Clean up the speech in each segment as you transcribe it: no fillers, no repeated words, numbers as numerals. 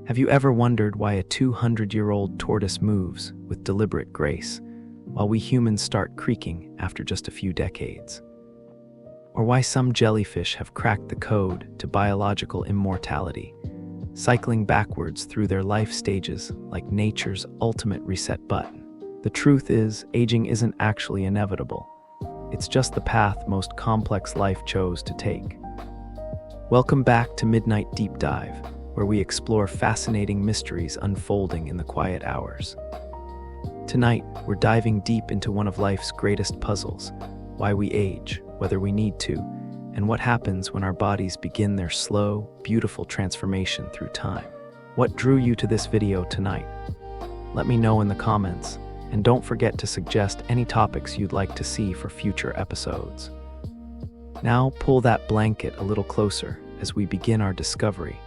Have you ever wondered why a 200-year-old tortoise moves with deliberate grace, while we humans start creaking after just a few decades? Or why some jellyfish have cracked the code to biological immortality, cycling backwards through their life stages like nature's ultimate reset button? The truth is, aging isn't actually inevitable. It's just the path most complex life chose to take. Welcome back to Midnight Deep Dive, where we explore fascinating mysteries unfolding in the quiet hours. Tonight, we're diving deep into one of life's greatest puzzles: why we age, whether we need to, and what happens when our bodies begin their slow, beautiful transformation through time. What drew you to this video tonight? Let me know in the comments, and don't forget to suggest any topics you'd like to see for future episodes. Now pull that blanket a little closer as we begin our discovery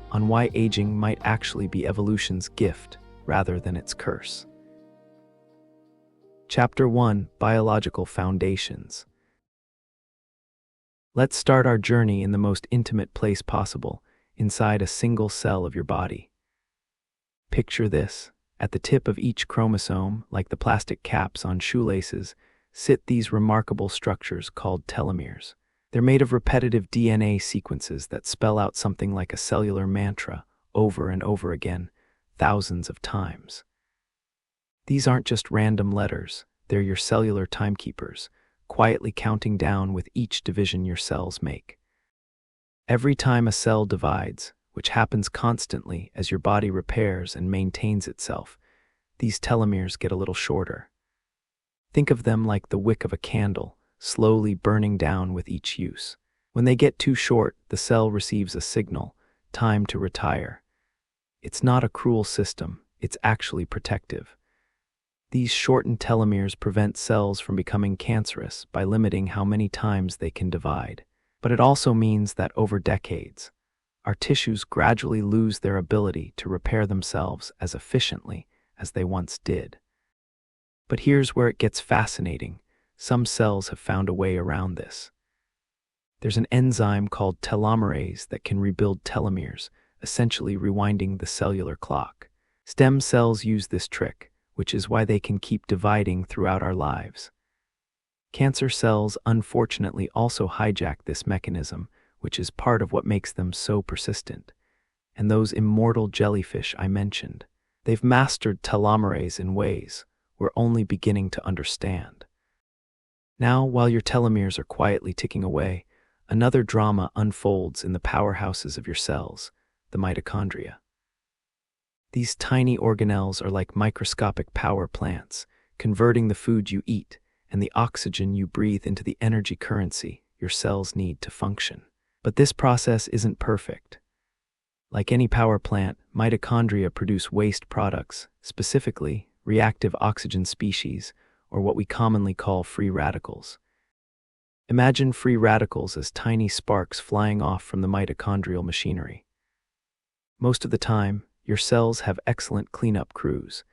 on why aging might actually be evolution's gift rather than its curse. Chapter 1: Biological Foundations. Let's start our journey in the most intimate place possible, inside a single cell of your body. Picture this: at the tip of each chromosome, like the plastic caps on shoelaces, sit these remarkable structures called telomeres. They're made of repetitive DNA sequences that spell out something like a cellular mantra over and over again, thousands of times. These aren't just random letters, they're your cellular timekeepers, quietly counting down with each division your cells make. Every time a cell divides, which happens constantly as your body repairs and maintains itself, these telomeres get a little shorter. Think of them like the wick of a candle, slowly burning down with each use. When they get too short, the cell receives a signal: time to retire. It's not a cruel system, it's actually protective. These shortened telomeres prevent cells from becoming cancerous by limiting how many times they can divide. But it also means that over decades, our tissues gradually lose their ability to repair themselves as efficiently as they once did. But here's where it gets fascinating. Some cells have found a way around this. There's an enzyme called telomerase that can rebuild telomeres, essentially rewinding the cellular clock. Stem cells use this trick, which is why they can keep dividing throughout our lives. Cancer cells unfortunately also hijack this mechanism, which is part of what makes them so persistent. And those immortal jellyfish I mentioned, they've mastered telomerase in ways we're only beginning to understand. Now, while your telomeres are quietly ticking away, another drama unfolds in the powerhouses of your cells, the mitochondria. These tiny organelles are like microscopic power plants, converting the food you eat and the oxygen you breathe into the energy currency your cells need to function. But this process isn't perfect. Like any power plant, mitochondria produce waste products, specifically reactive oxygen species, or what we commonly call free radicals. Imagine free radicals as tiny sparks flying off from the mitochondrial machinery. Most of the time, your cells have excellent cleanup crews: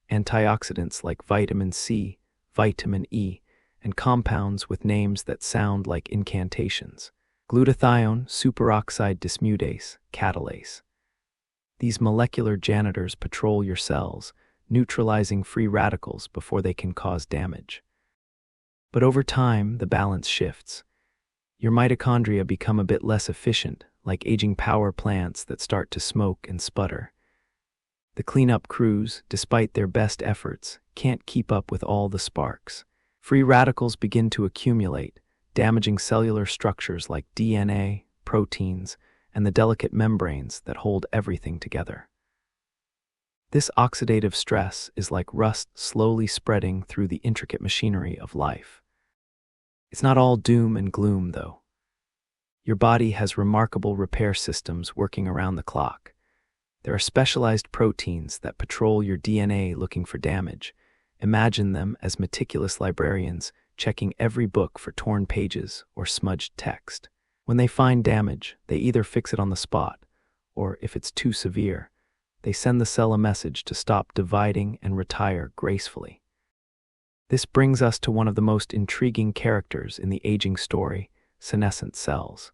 antioxidants like vitamin C, vitamin E, and compounds with names that sound like incantations: glutathione, superoxide dismutase, catalase. These molecular janitors patrol your cells, neutralizing free radicals before they can cause damage. But over time, the balance shifts. Your mitochondria become a bit less efficient, like aging power plants that start to smoke and sputter. The cleanup crews, despite their best efforts, can't keep up with all the sparks. Free radicals begin to accumulate, damaging cellular structures like DNA, proteins, and the delicate membranes that hold everything together. This oxidative stress is like rust slowly spreading through the intricate machinery of life. It's not all doom and gloom, though. Your body has remarkable repair systems working around the clock. There are specialized proteins that patrol your DNA looking for damage. Imagine them as meticulous librarians checking every book for torn pages or smudged text. When they find damage, they either fix it on the spot, or if it's too severe, they send the cell a message to stop dividing and retire gracefully. This brings us to one of the most intriguing characters in the aging story: senescent cells.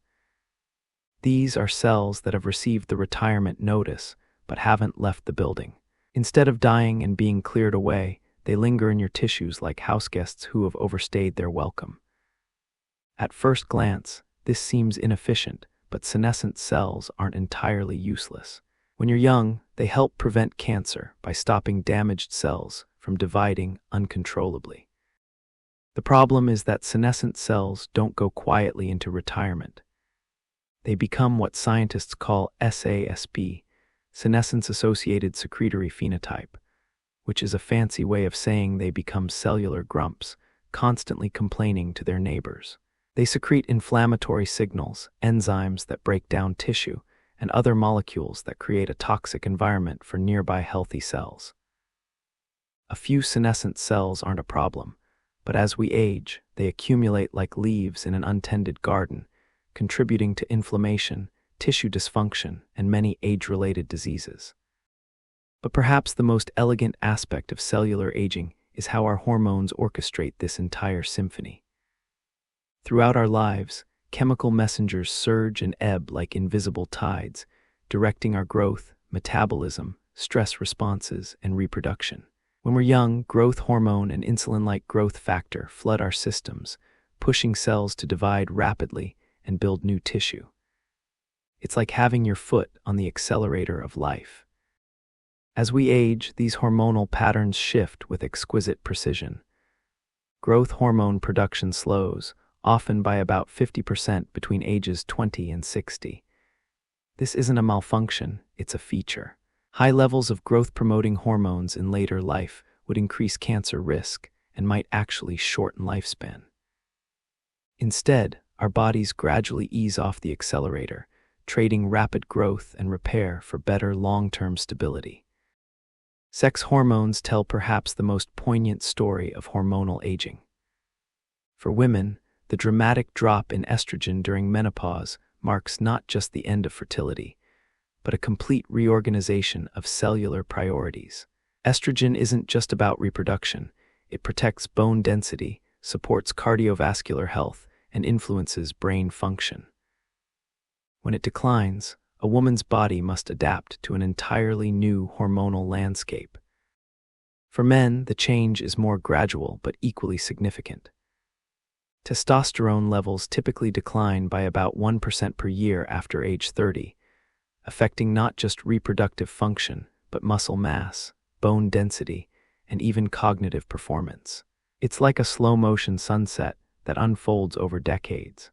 These are cells that have received the retirement notice, but haven't left the building. Instead of dying and being cleared away, they linger in your tissues like houseguests who have overstayed their welcome. At first glance, this seems inefficient, but senescent cells aren't entirely useless. When you're young, they help prevent cancer by stopping damaged cells from dividing uncontrollably. The problem is that senescent cells don't go quietly into retirement. They become what scientists call SASP, senescence-associated secretory phenotype, which is a fancy way of saying they become cellular grumps, constantly complaining to their neighbors. They secrete inflammatory signals, enzymes that break down tissue, and other molecules that create a toxic environment for nearby healthy cells. A few senescent cells aren't a problem, but as we age, they accumulate like leaves in an untended garden, contributing to inflammation, tissue dysfunction, and many age-related diseases. But perhaps the most elegant aspect of cellular aging is how our hormones orchestrate this entire symphony. Throughout our lives, chemical messengers surge and ebb like invisible tides, directing our growth, metabolism, stress responses, and reproduction. When we're young, growth hormone and insulin-like growth factor flood our systems, pushing cells to divide rapidly and build new tissue. It's like having your foot on the accelerator of life. As we age, these hormonal patterns shift with exquisite precision. Growth hormone production slows, often by about 50% between ages 20 and 60. This isn't a malfunction, it's a feature. High levels of growth-promoting hormones in later life would increase cancer risk and might actually shorten lifespan. Instead, our bodies gradually ease off the accelerator, trading rapid growth and repair for better long-term stability. Sex hormones tell perhaps the most poignant story of hormonal aging. For women, the dramatic drop in estrogen during menopause marks not just the end of fertility, but a complete reorganization of cellular priorities. Estrogen isn't just about reproduction. It protects bone density, supports cardiovascular health, and influences brain function. When it declines, a woman's body must adapt to an entirely new hormonal landscape. For men, the change is more gradual but equally significant. Testosterone levels typically decline by about 1% per year after age 30, affecting not just reproductive function, but muscle mass, bone density, and even cognitive performance. It's like a slow-motion sunset that unfolds over decades.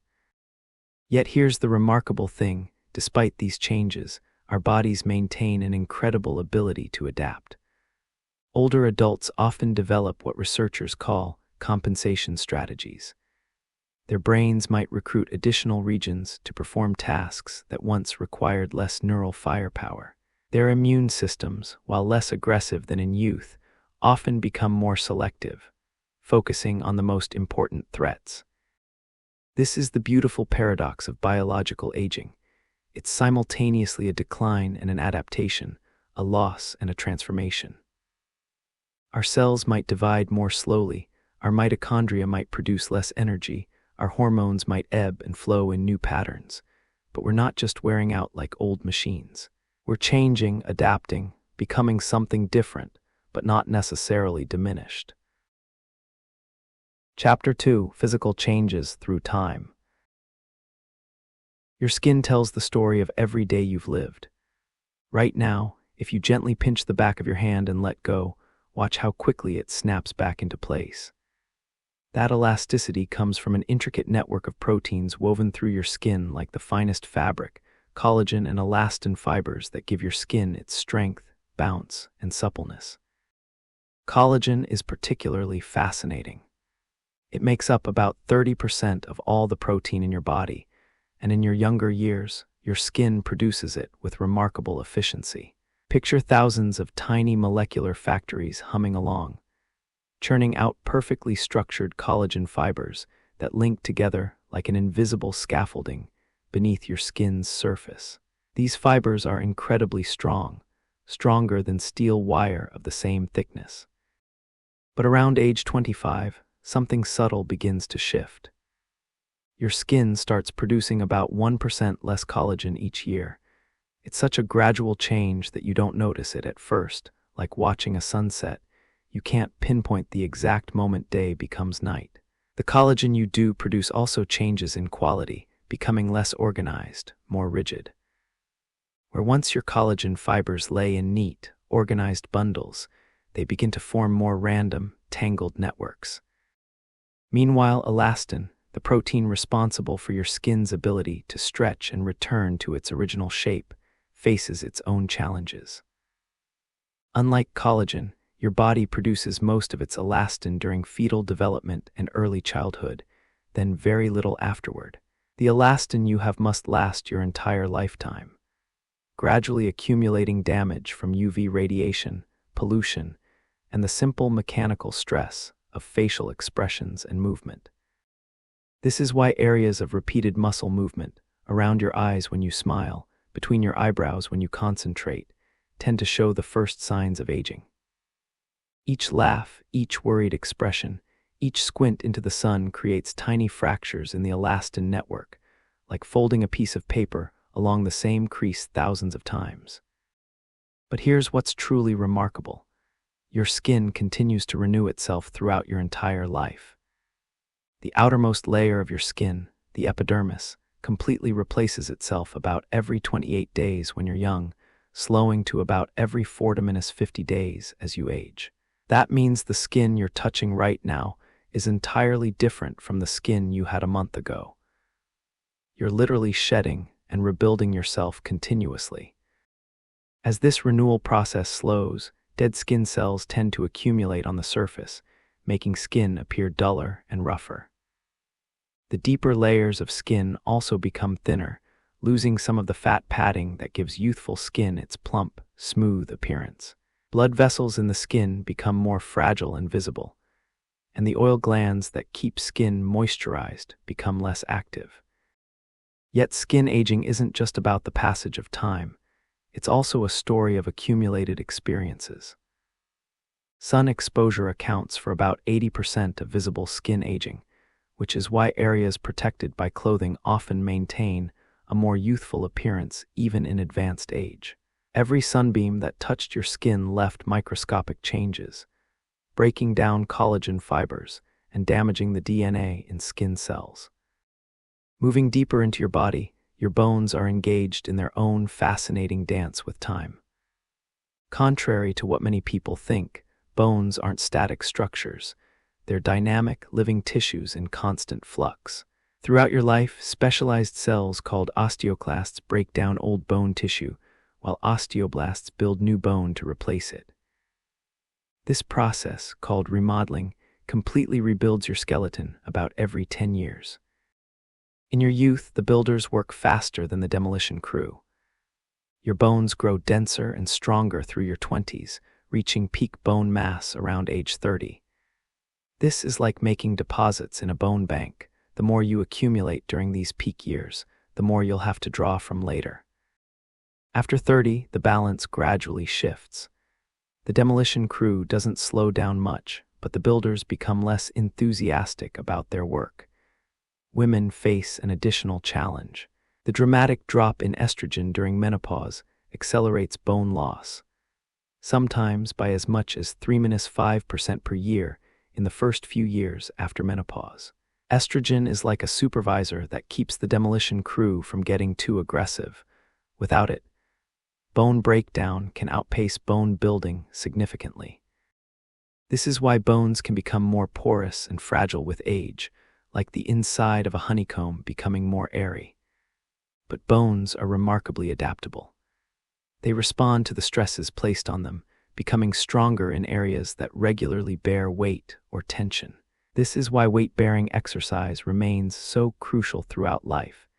Yet here's the remarkable thing: despite these changes, our bodies maintain an incredible ability to adapt. Older adults often develop what researchers call compensation strategies. Their brains might recruit additional regions to perform tasks that once required less neural firepower. Their immune systems, while less aggressive than in youth, often become more selective, focusing on the most important threats. This is the beautiful paradox of biological aging. It's simultaneously a decline and an adaptation, a loss and a transformation. Our cells might divide more slowly, our mitochondria might produce less energy, our hormones might ebb and flow in new patterns, but we're not just wearing out like old machines. We're changing, adapting, becoming something different, but not necessarily diminished. Chapter 2: Physical Changes Through Time. Your skin tells the story of every day you've lived. Right now, if you gently pinch the back of your hand and let go, watch how quickly it snaps back into place. That elasticity comes from an intricate network of proteins woven through your skin like the finest fabric, collagen and elastin fibers that give your skin its strength, bounce, and suppleness. Collagen is particularly fascinating. It makes up about 30% of all the protein in your body, and in your younger years, your skin produces it with remarkable efficiency. Picture thousands of tiny molecular factories humming along, churning out perfectly structured collagen fibers that link together like an invisible scaffolding beneath your skin's surface. These fibers are incredibly strong, stronger than steel wire of the same thickness. But around age 25, something subtle begins to shift. Your skin starts producing about 1% less collagen each year. It's such a gradual change that you don't notice it at first, like watching a sunset. You can't pinpoint the exact moment day becomes night. The collagen you do produce also changes in quality, becoming less organized, more rigid. Where once your collagen fibers lay in neat, organized bundles, they begin to form more random, tangled networks. Meanwhile, elastin, the protein responsible for your skin's ability to stretch and return to its original shape, faces its own challenges. Unlike collagen, your body produces most of its elastin during fetal development and early childhood, then very little afterward. The elastin you have must last your entire lifetime, gradually accumulating damage from UV radiation, pollution, and the simple mechanical stress of facial expressions and movement. This is why areas of repeated muscle movement, around your eyes when you smile, between your eyebrows when you concentrate, tend to show the first signs of aging. Each laugh, each worried expression, each squint into the sun creates tiny fractures in the elastin network, like folding a piece of paper along the same crease thousands of times. But here's what's truly remarkable. Your skin continues to renew itself throughout your entire life. The outermost layer of your skin, the epidermis, completely replaces itself about every 28 days when you're young, slowing to about every 4 to 50 days as you age. That means the skin you're touching right now is entirely different from the skin you had a month ago. You're literally shedding and rebuilding yourself continuously. As this renewal process slows, dead skin cells tend to accumulate on the surface, making skin appear duller and rougher. The deeper layers of skin also become thinner, losing some of the fat padding that gives youthful skin its plump, smooth appearance. Blood vessels in the skin become more fragile and visible, and the oil glands that keep skin moisturized become less active. Yet skin aging isn't just about the passage of time. It's also a story of accumulated experiences. Sun exposure accounts for about 80% of visible skin aging, which is why areas protected by clothing often maintain a more youthful appearance even in advanced age. Every sunbeam that touched your skin left microscopic changes, breaking down collagen fibers and damaging the DNA in skin cells. Moving deeper into your body, your bones are engaged in their own fascinating dance with time. Contrary to what many people think, bones aren't static structures. They're dynamic, living tissues in constant flux. Throughout your life, specialized cells called osteoclasts break down old bone tissue, while osteoblasts build new bone to replace it. This process, called remodeling, completely rebuilds your skeleton about every 10 years. In your youth, the builders work faster than the demolition crew. Your bones grow denser and stronger through your 20s, reaching peak bone mass around age 30. This is like making deposits in a bone bank. The more you accumulate during these peak years, the more you'll have to draw from later. After 30, the balance gradually shifts. The demolition crew doesn't slow down much, but the builders become less enthusiastic about their work. Women face an additional challenge. The dramatic drop in estrogen during menopause accelerates bone loss, sometimes by as much as 3–5% per year in the first few years after menopause. Estrogen is like a supervisor that keeps the demolition crew from getting too aggressive. Without it, bone breakdown can outpace bone building significantly. This is why bones can become more porous and fragile with age, like the inside of a honeycomb becoming more airy. But bones are remarkably adaptable. They respond to the stresses placed on them, becoming stronger in areas that regularly bear weight or tension. This is why weight-bearing exercise remains so crucial throughout life.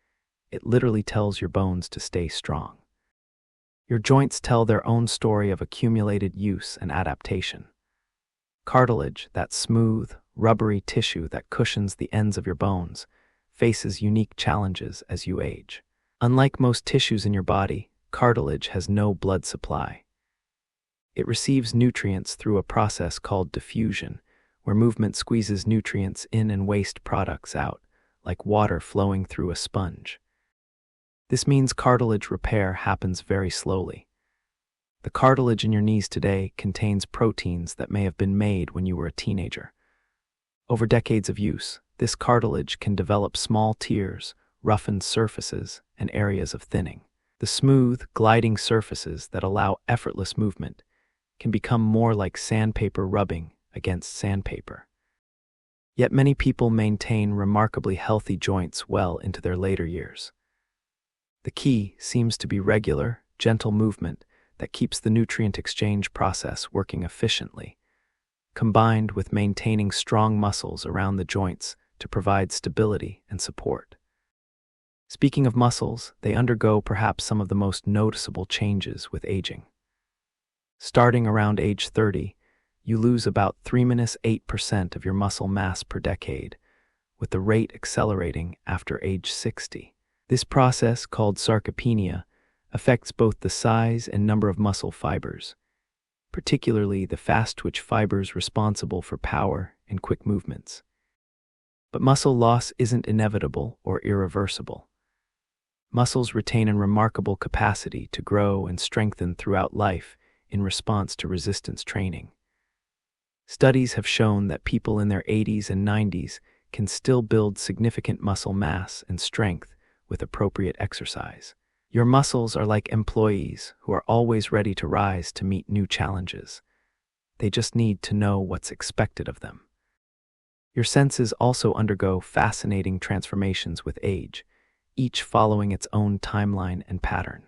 It literally tells your bones to stay strong. Your joints tell their own story of accumulated use and adaptation. Cartilage, that smooth, rubbery tissue that cushions the ends of your bones, faces unique challenges as you age. Unlike most tissues in your body, cartilage has no blood supply. It receives nutrients through a process called diffusion, where movement squeezes nutrients in and waste products out, like water flowing through a sponge. This means cartilage repair happens very slowly. The cartilage in your knees today contains proteins that may have been made when you were a teenager. Over decades of use, this cartilage can develop small tears, roughened surfaces, and areas of thinning. The smooth, gliding surfaces that allow effortless movement can become more like sandpaper rubbing against sandpaper. Yet many people maintain remarkably healthy joints well into their later years. The key seems to be regular, gentle movement that keeps the nutrient exchange process working efficiently, combined with maintaining strong muscles around the joints to provide stability and support. Speaking of muscles, they undergo perhaps some of the most noticeable changes with aging. Starting around age 30, you lose about 3–8% of your muscle mass per decade, with the rate accelerating after age 60. This process, called sarcopenia, affects both the size and number of muscle fibers, particularly the fast-twitch fibers responsible for power and quick movements. But muscle loss isn't inevitable or irreversible. Muscles retain a remarkable capacity to grow and strengthen throughout life in response to resistance training. Studies have shown that people in their 80s and 90s can still build significant muscle mass and strength with appropriate exercise. Your muscles are like employees who are always ready to rise to meet new challenges. They just need to know what's expected of them. Your senses also undergo fascinating transformations with age, each following its own timeline and pattern.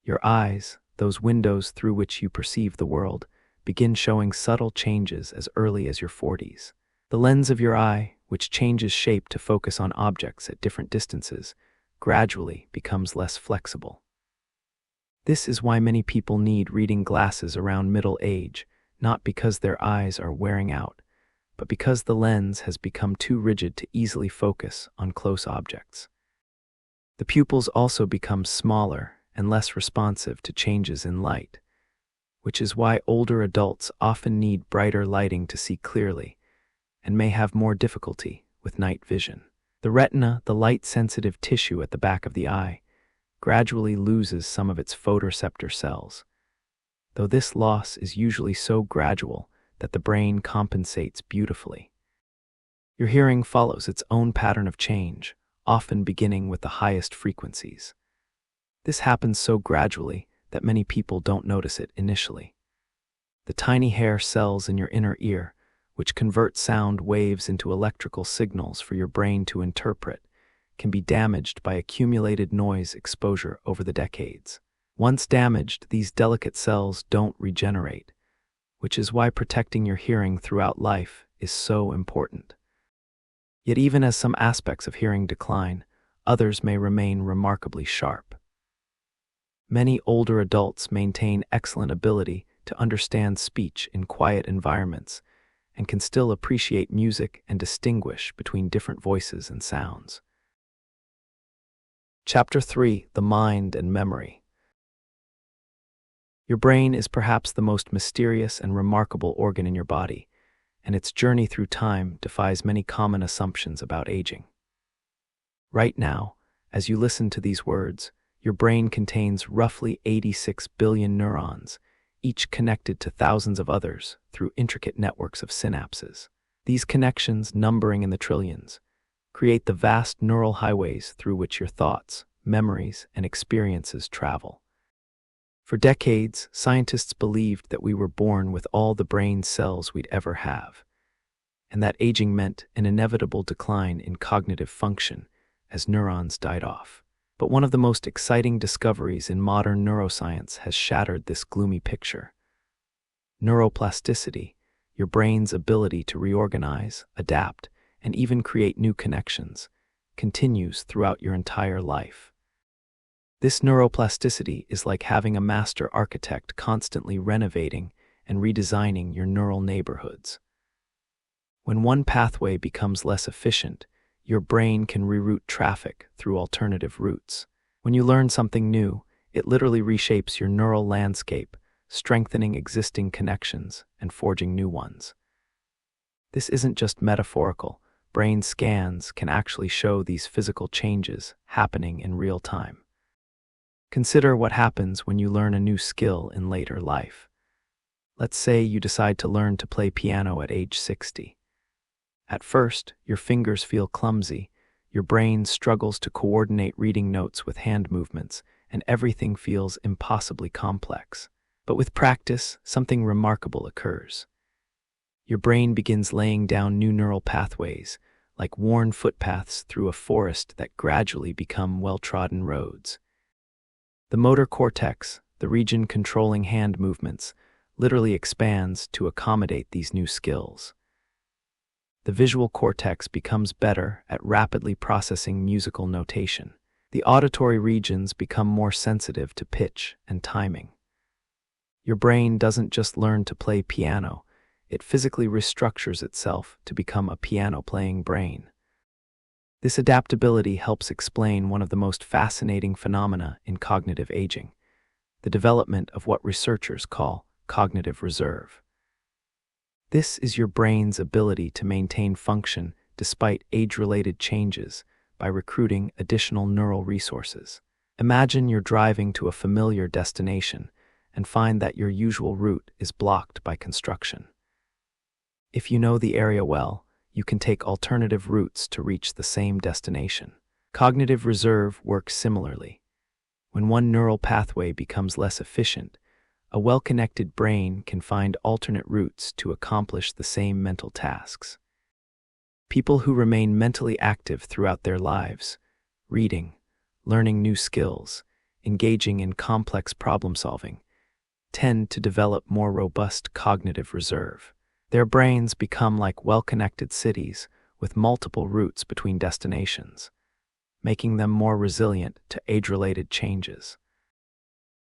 Your eyes, those windows through which you perceive the world, begin showing subtle changes as early as your 40s. The lens of your eye, which changes shape to focus on objects at different distances, gradually becomes less flexible. This is why many people need reading glasses around middle age, not because their eyes are wearing out, but because the lens has become too rigid to easily focus on close objects. The pupils also become smaller and less responsive to changes in light, which is why older adults often need brighter lighting to see clearly and may have more difficulty with night vision. The retina, the light-sensitive tissue at the back of the eye, gradually loses some of its photoreceptor cells, though this loss is usually so gradual that the brain compensates beautifully. Your hearing follows its own pattern of change, often beginning with the highest frequencies. This happens so gradually that many people don't notice it initially. The tiny hair cells in your inner ear, which convert sound waves into electrical signals for your brain to interpret, can be damaged by accumulated noise exposure over the decades. Once damaged, these delicate cells don't regenerate, which is why protecting your hearing throughout life is so important. Yet even as some aspects of hearing decline, others may remain remarkably sharp. Many older adults maintain excellent ability to understand speech in quiet environments and can still appreciate music and distinguish between different voices and sounds. Chapter 3: The Mind and Memory. Your brain is perhaps the most mysterious and remarkable organ in your body, and its journey through time defies many common assumptions about aging. Right now, as you listen to these words, your brain contains roughly 86 billion neurons, each connected to thousands of others through intricate networks of synapses. These connections, numbering in the trillions, create the vast neural highways through which your thoughts, memories, and experiences travel. For decades, scientists believed that we were born with all the brain cells we'd ever have, and that aging meant an inevitable decline in cognitive function as neurons died off. But one of the most exciting discoveries in modern neuroscience has shattered this gloomy picture. Neuroplasticity, your brain's ability to reorganize, adapt, and even create new connections, continues throughout your entire life. This neuroplasticity is like having a master architect constantly renovating and redesigning your neural neighborhoods. When one pathway becomes less efficient, your brain can reroute traffic through alternative routes. When you learn something new, it literally reshapes your neural landscape, strengthening existing connections and forging new ones. This isn't just metaphorical, brain scans can actually show these physical changes happening in real time. Consider what happens when you learn a new skill in later life. Let's say you decide to learn to play piano at age 60. At first, your fingers feel clumsy, your brain struggles to coordinate reading notes with hand movements, and everything feels impossibly complex. But with practice, something remarkable occurs. Your brain begins laying down new neural pathways, like worn footpaths through a forest that gradually become well-trodden roads. The motor cortex, the region controlling hand movements, literally expands to accommodate these new skills. The visual cortex becomes better at rapidly processing musical notation. The auditory regions become more sensitive to pitch and timing. Your brain doesn't just learn to play piano, it physically restructures itself to become a piano-playing brain. This adaptability helps explain one of the most fascinating phenomena in cognitive aging, the development of what researchers call cognitive reserve. This is your brain's ability to maintain function despite age-related changes by recruiting additional neural resources. Imagine you're driving to a familiar destination and find that your usual route is blocked by construction. If you know the area well, you can take alternative routes to reach the same destination. Cognitive reserve works similarly. When one neural pathway becomes less efficient, a well-connected brain can find alternate routes to accomplish the same mental tasks. People who remain mentally active throughout their lives, reading, learning new skills, engaging in complex problem-solving, tend to develop more robust cognitive reserve. Their brains become like well-connected cities with multiple routes between destinations, making them more resilient to age-related changes.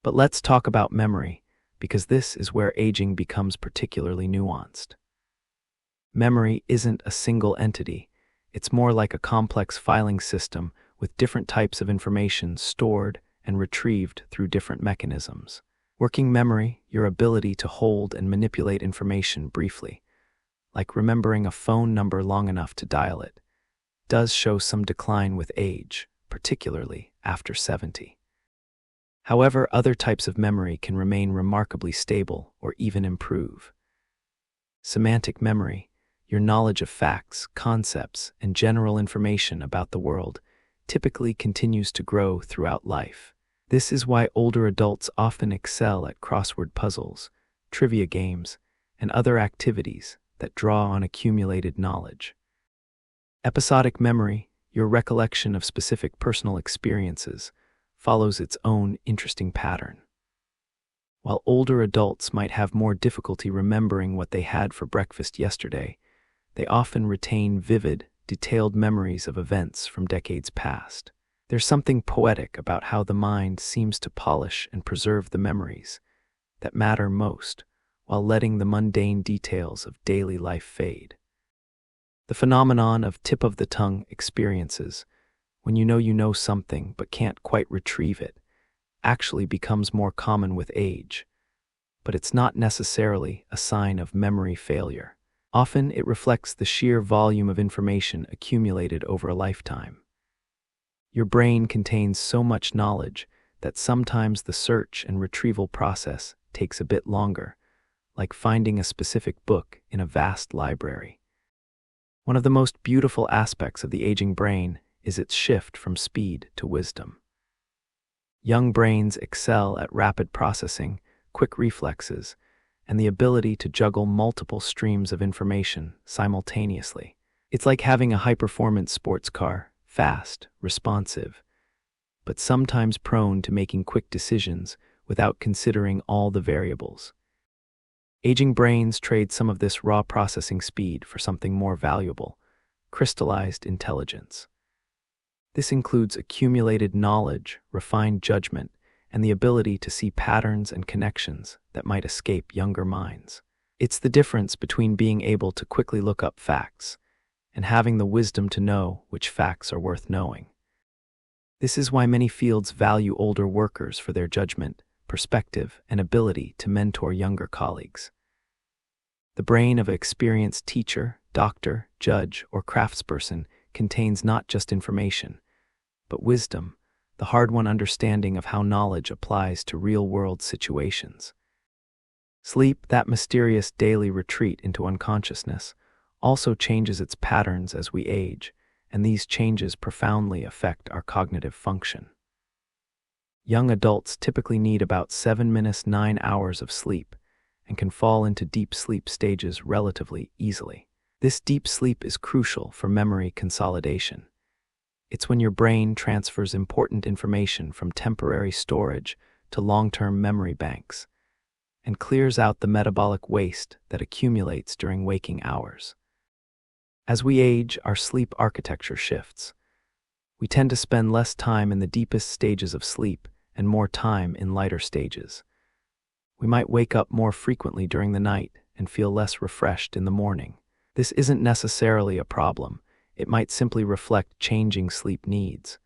But let's talk about memory, because this is where aging becomes particularly nuanced. Memory isn't a single entity, it's more like a complex filing system with different types of information stored and retrieved through different mechanisms. Working memory, your ability to hold and manipulate information briefly, like remembering a phone number long enough to dial it, does show some decline with age, particularly after 70. However, other types of memory can remain remarkably stable or even improve. Semantic memory, your knowledge of facts, concepts, and general information about the world, typically continues to grow throughout life. This is why older adults often excel at crossword puzzles, trivia games, and other activities that draw on accumulated knowledge. Episodic memory, your recollection of specific personal experiences, follows its own interesting pattern. While older adults might have more difficulty remembering what they had for breakfast yesterday, they often retain vivid, detailed memories of events from decades past. There's something poetic about how the mind seems to polish and preserve the memories that matter most, while letting the mundane details of daily life fade. The phenomenon of tip-of-the-tongue experiences, when you know something but can't quite retrieve it, actually becomes more common with age, but it's not necessarily a sign of memory failure. Often it reflects the sheer volume of information accumulated over a lifetime. Your brain contains so much knowledge that sometimes the search and retrieval process takes a bit longer, like finding a specific book in a vast library. One of the most beautiful aspects of the aging brain is its shift from speed to wisdom. Young brains excel at rapid processing, quick reflexes, and the ability to juggle multiple streams of information simultaneously. It's like having a high-performance sports car, fast, responsive, but sometimes prone to making quick decisions without considering all the variables. Aging brains trade some of this raw processing speed for something more valuable, crystallized intelligence. This includes accumulated knowledge, refined judgment, and the ability to see patterns and connections that might escape younger minds. It's the difference between being able to quickly look up facts and having the wisdom to know which facts are worth knowing. This is why many fields value older workers for their judgment, perspective, and ability to mentor younger colleagues. The brain of an experienced teacher, doctor, judge, or craftsperson contains not just information, but wisdom, the hard-won understanding of how knowledge applies to real-world situations. Sleep, that mysterious daily retreat into unconsciousness, also changes its patterns as we age, and these changes profoundly affect our cognitive function. Young adults typically need about 7 to 9 hours of sleep and can fall into deep sleep stages relatively easily. This deep sleep is crucial for memory consolidation. It's when your brain transfers important information from temporary storage to long-term memory banks and clears out the metabolic waste that accumulates during waking hours. As we age, our sleep architecture shifts. We tend to spend less time in the deepest stages of sleep and more time in lighter stages. We might wake up more frequently during the night and feel less refreshed in the morning. This isn't necessarily a problem. It might simply reflect changing sleep needs,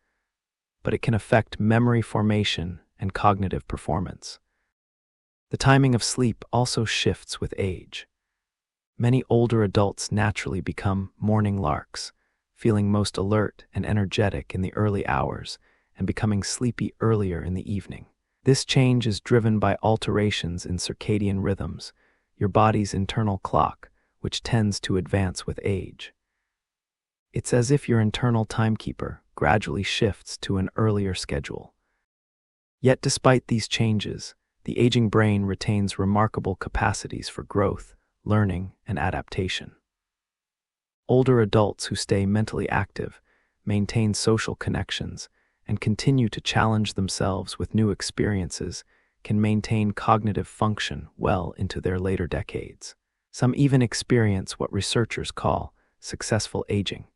but it can affect memory formation and cognitive performance. The timing of sleep also shifts with age. Many older adults naturally become morning larks, feeling most alert and energetic in the early hours and becoming sleepy earlier in the evening. This change is driven by alterations in circadian rhythms, your body's internal clock, which tends to advance with age. It's as if your internal timekeeper gradually shifts to an earlier schedule. Yet despite these changes, the aging brain retains remarkable capacities for growth, learning, and adaptation. Older adults who stay mentally active, maintain social connections, and continue to challenge themselves with new experiences can maintain cognitive function well into their later decades. Some even experience what researchers call successful aging,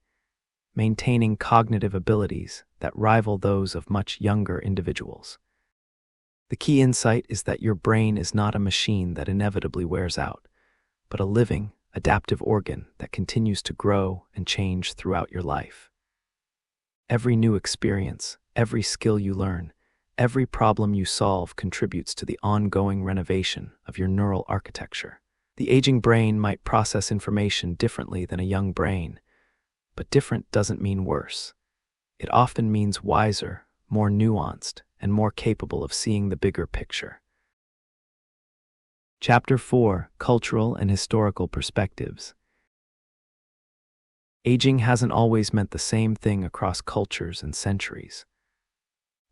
maintaining cognitive abilities that rival those of much younger individuals. The key insight is that your brain is not a machine that inevitably wears out, but a living, adaptive organ that continues to grow and change throughout your life. Every new experience, every skill you learn, every problem you solve contributes to the ongoing renovation of your neural architecture. The aging brain might process information differently than a young brain, but different doesn't mean worse. It often means wiser, more nuanced, and more capable of seeing the bigger picture. Chapter 4: Cultural and Historical Perspectives. Aging hasn't always meant the same thing across cultures and centuries.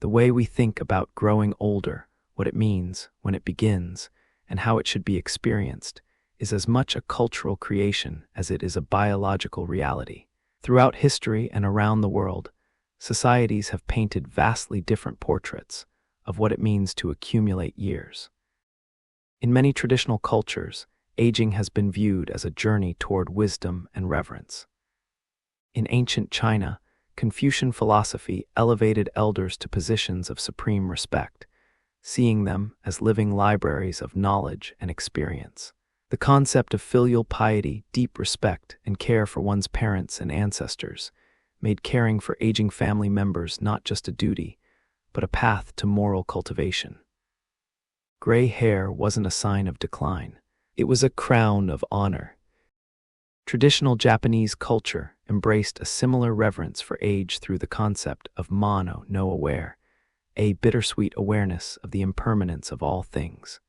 The way we think about growing older, what it means, when it begins, and how it should be experienced, is as much a cultural creation as it is a biological reality. Throughout history and around the world, societies have painted vastly different portraits of what it means to accumulate years. In many traditional cultures, aging has been viewed as a journey toward wisdom and reverence. In ancient China, Confucian philosophy elevated elders to positions of supreme respect, seeing them as living libraries of knowledge and experience. The concept of filial piety, deep respect, and care for one's parents and ancestors made caring for aging family members not just a duty, but a path to moral cultivation. Gray hair wasn't a sign of decline. It was a crown of honor. Traditional Japanese culture embraced a similar reverence for age through the concept of mono no aware, a bittersweet awareness of the impermanence of all things.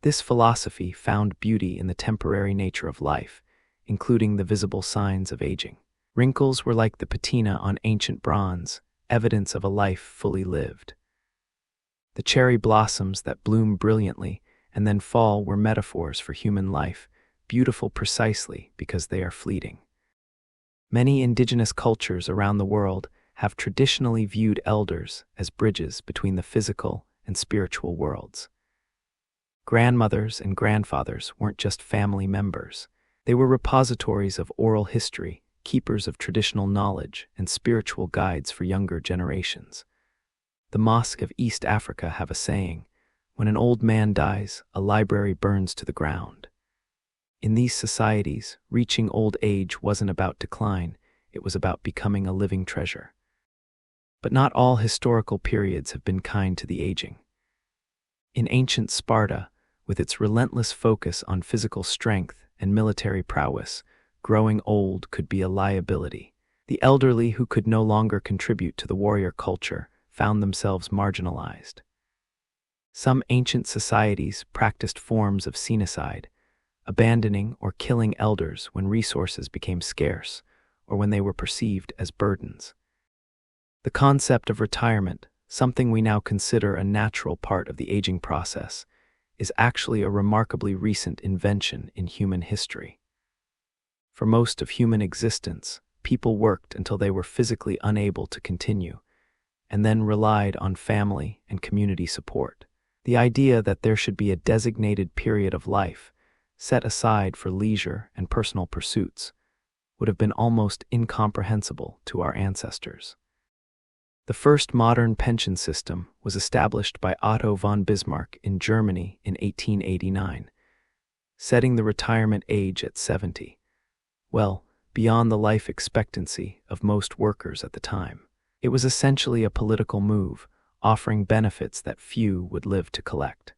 This philosophy found beauty in the temporary nature of life, including the visible signs of aging. Wrinkles were like the patina on ancient bronze, evidence of a life fully lived. The cherry blossoms that bloom brilliantly and then fall were metaphors for human life, beautiful precisely because they are fleeting. Many indigenous cultures around the world have traditionally viewed elders as bridges between the physical and spiritual worlds. Grandmothers and grandfathers weren't just family members. They were repositories of oral history, keepers of traditional knowledge, and spiritual guides for younger generations. The Mosque of East Africa have a saying, "When an old man dies, a library burns to the ground." In these societies, reaching old age wasn't about decline, it was about becoming a living treasure. But not all historical periods have been kind to the aging. In ancient Sparta, with its relentless focus on physical strength and military prowess, growing old could be a liability. The elderly who could no longer contribute to the warrior culture found themselves marginalized. Some ancient societies practiced forms of senecide, abandoning or killing elders when resources became scarce or when they were perceived as burdens. The concept of retirement, something we now consider a natural part of the aging process, is actually a remarkably recent invention in human history. For most of human existence, people worked until they were physically unable to continue, and then relied on family and community support. The idea that there should be a designated period of life set aside for leisure and personal pursuits would have been almost incomprehensible to our ancestors. The first modern pension system was established by Otto von Bismarck in Germany in 1889, setting the retirement age at 70, well, beyond the life expectancy of most workers at the time. It was essentially a political move, offering benefits that few would live to collect.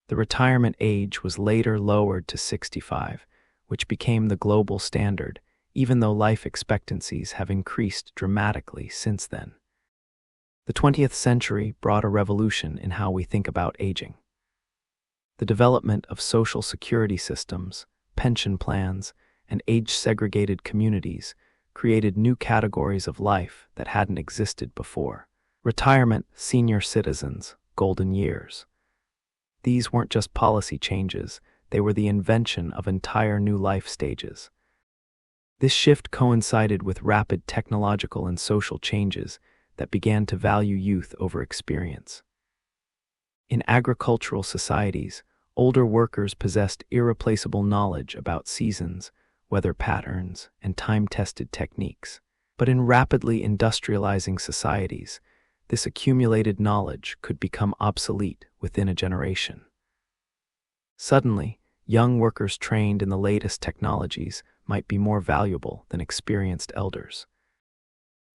The retirement age was later lowered to 65, which became the global standard, even though life expectancies have increased dramatically since then. The 20th century brought a revolution in how we think about aging. The development of social security systems, pension plans, and age-segregated communities created new categories of life that hadn't existed before. Retirement, senior citizens, golden years. These weren't just policy changes, they were the invention of entire new life stages. This shift coincided with rapid technological and social changes that began to value youth over experience. In agricultural societies, older workers possessed irreplaceable knowledge about seasons, weather patterns, and time-tested techniques. But in rapidly industrializing societies, this accumulated knowledge could become obsolete within a generation. Suddenly, young workers trained in the latest technologies might be more valuable than experienced elders.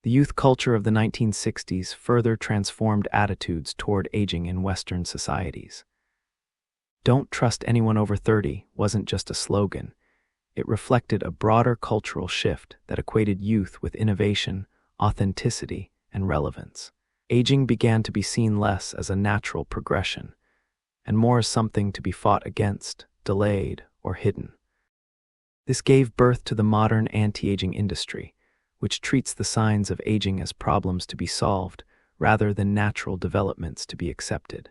The youth culture of the 1960s further transformed attitudes toward aging in Western societies. "Don't trust anyone over 30" wasn't just a slogan. It reflected a broader cultural shift that equated youth with innovation, authenticity, and relevance. Aging began to be seen less as a natural progression, and more as something to be fought against, delayed, or hidden. This gave birth to the modern anti-aging industry, which treats the signs of aging as problems to be solved rather than natural developments to be accepted.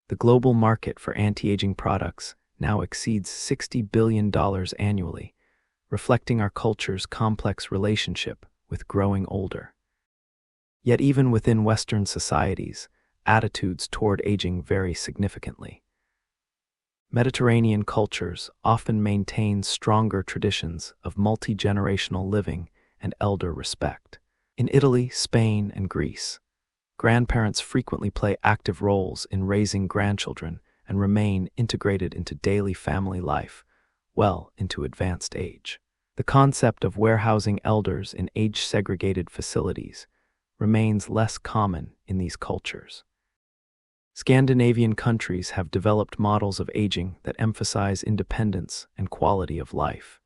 The global market for anti-aging products now exceeds $60 billion annually, reflecting our culture's complex relationship with growing older. Yet even within Western societies, attitudes toward aging vary significantly. Mediterranean cultures often maintain stronger traditions of multi-generational living and elder respect. In Italy, Spain, and Greece, grandparents frequently play active roles in raising grandchildren and remain integrated into daily family life, well into advanced age. The concept of warehousing elders in age-segregated facilities remains less common in these cultures. Scandinavian countries have developed models of aging that emphasize independence and quality of life.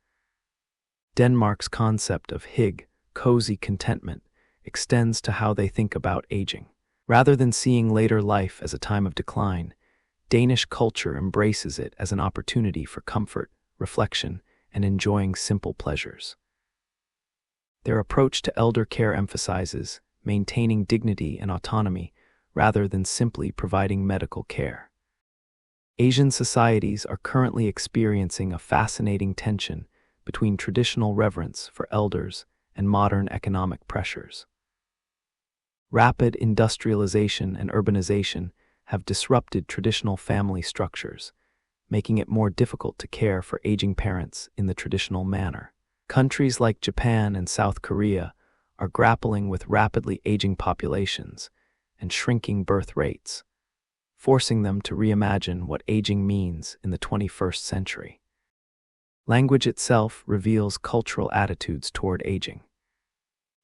Denmark's concept of hygge, cozy contentment, extends to how they think about aging. Rather than seeing later life as a time of decline, Danish culture embraces it as an opportunity for comfort, reflection, and enjoying simple pleasures. Their approach to elder care emphasizes maintaining dignity and autonomy rather than simply providing medical care. Asian societies are currently experiencing a fascinating tension between traditional reverence for elders and modern economic pressures. Rapid industrialization and urbanization have disrupted traditional family structures, making it more difficult to care for aging parents in the traditional manner. Countries like Japan and South Korea are grappling with rapidly aging populations and shrinking birth rates, forcing them to reimagine what aging means in the 21st century. Language itself reveals cultural attitudes toward aging.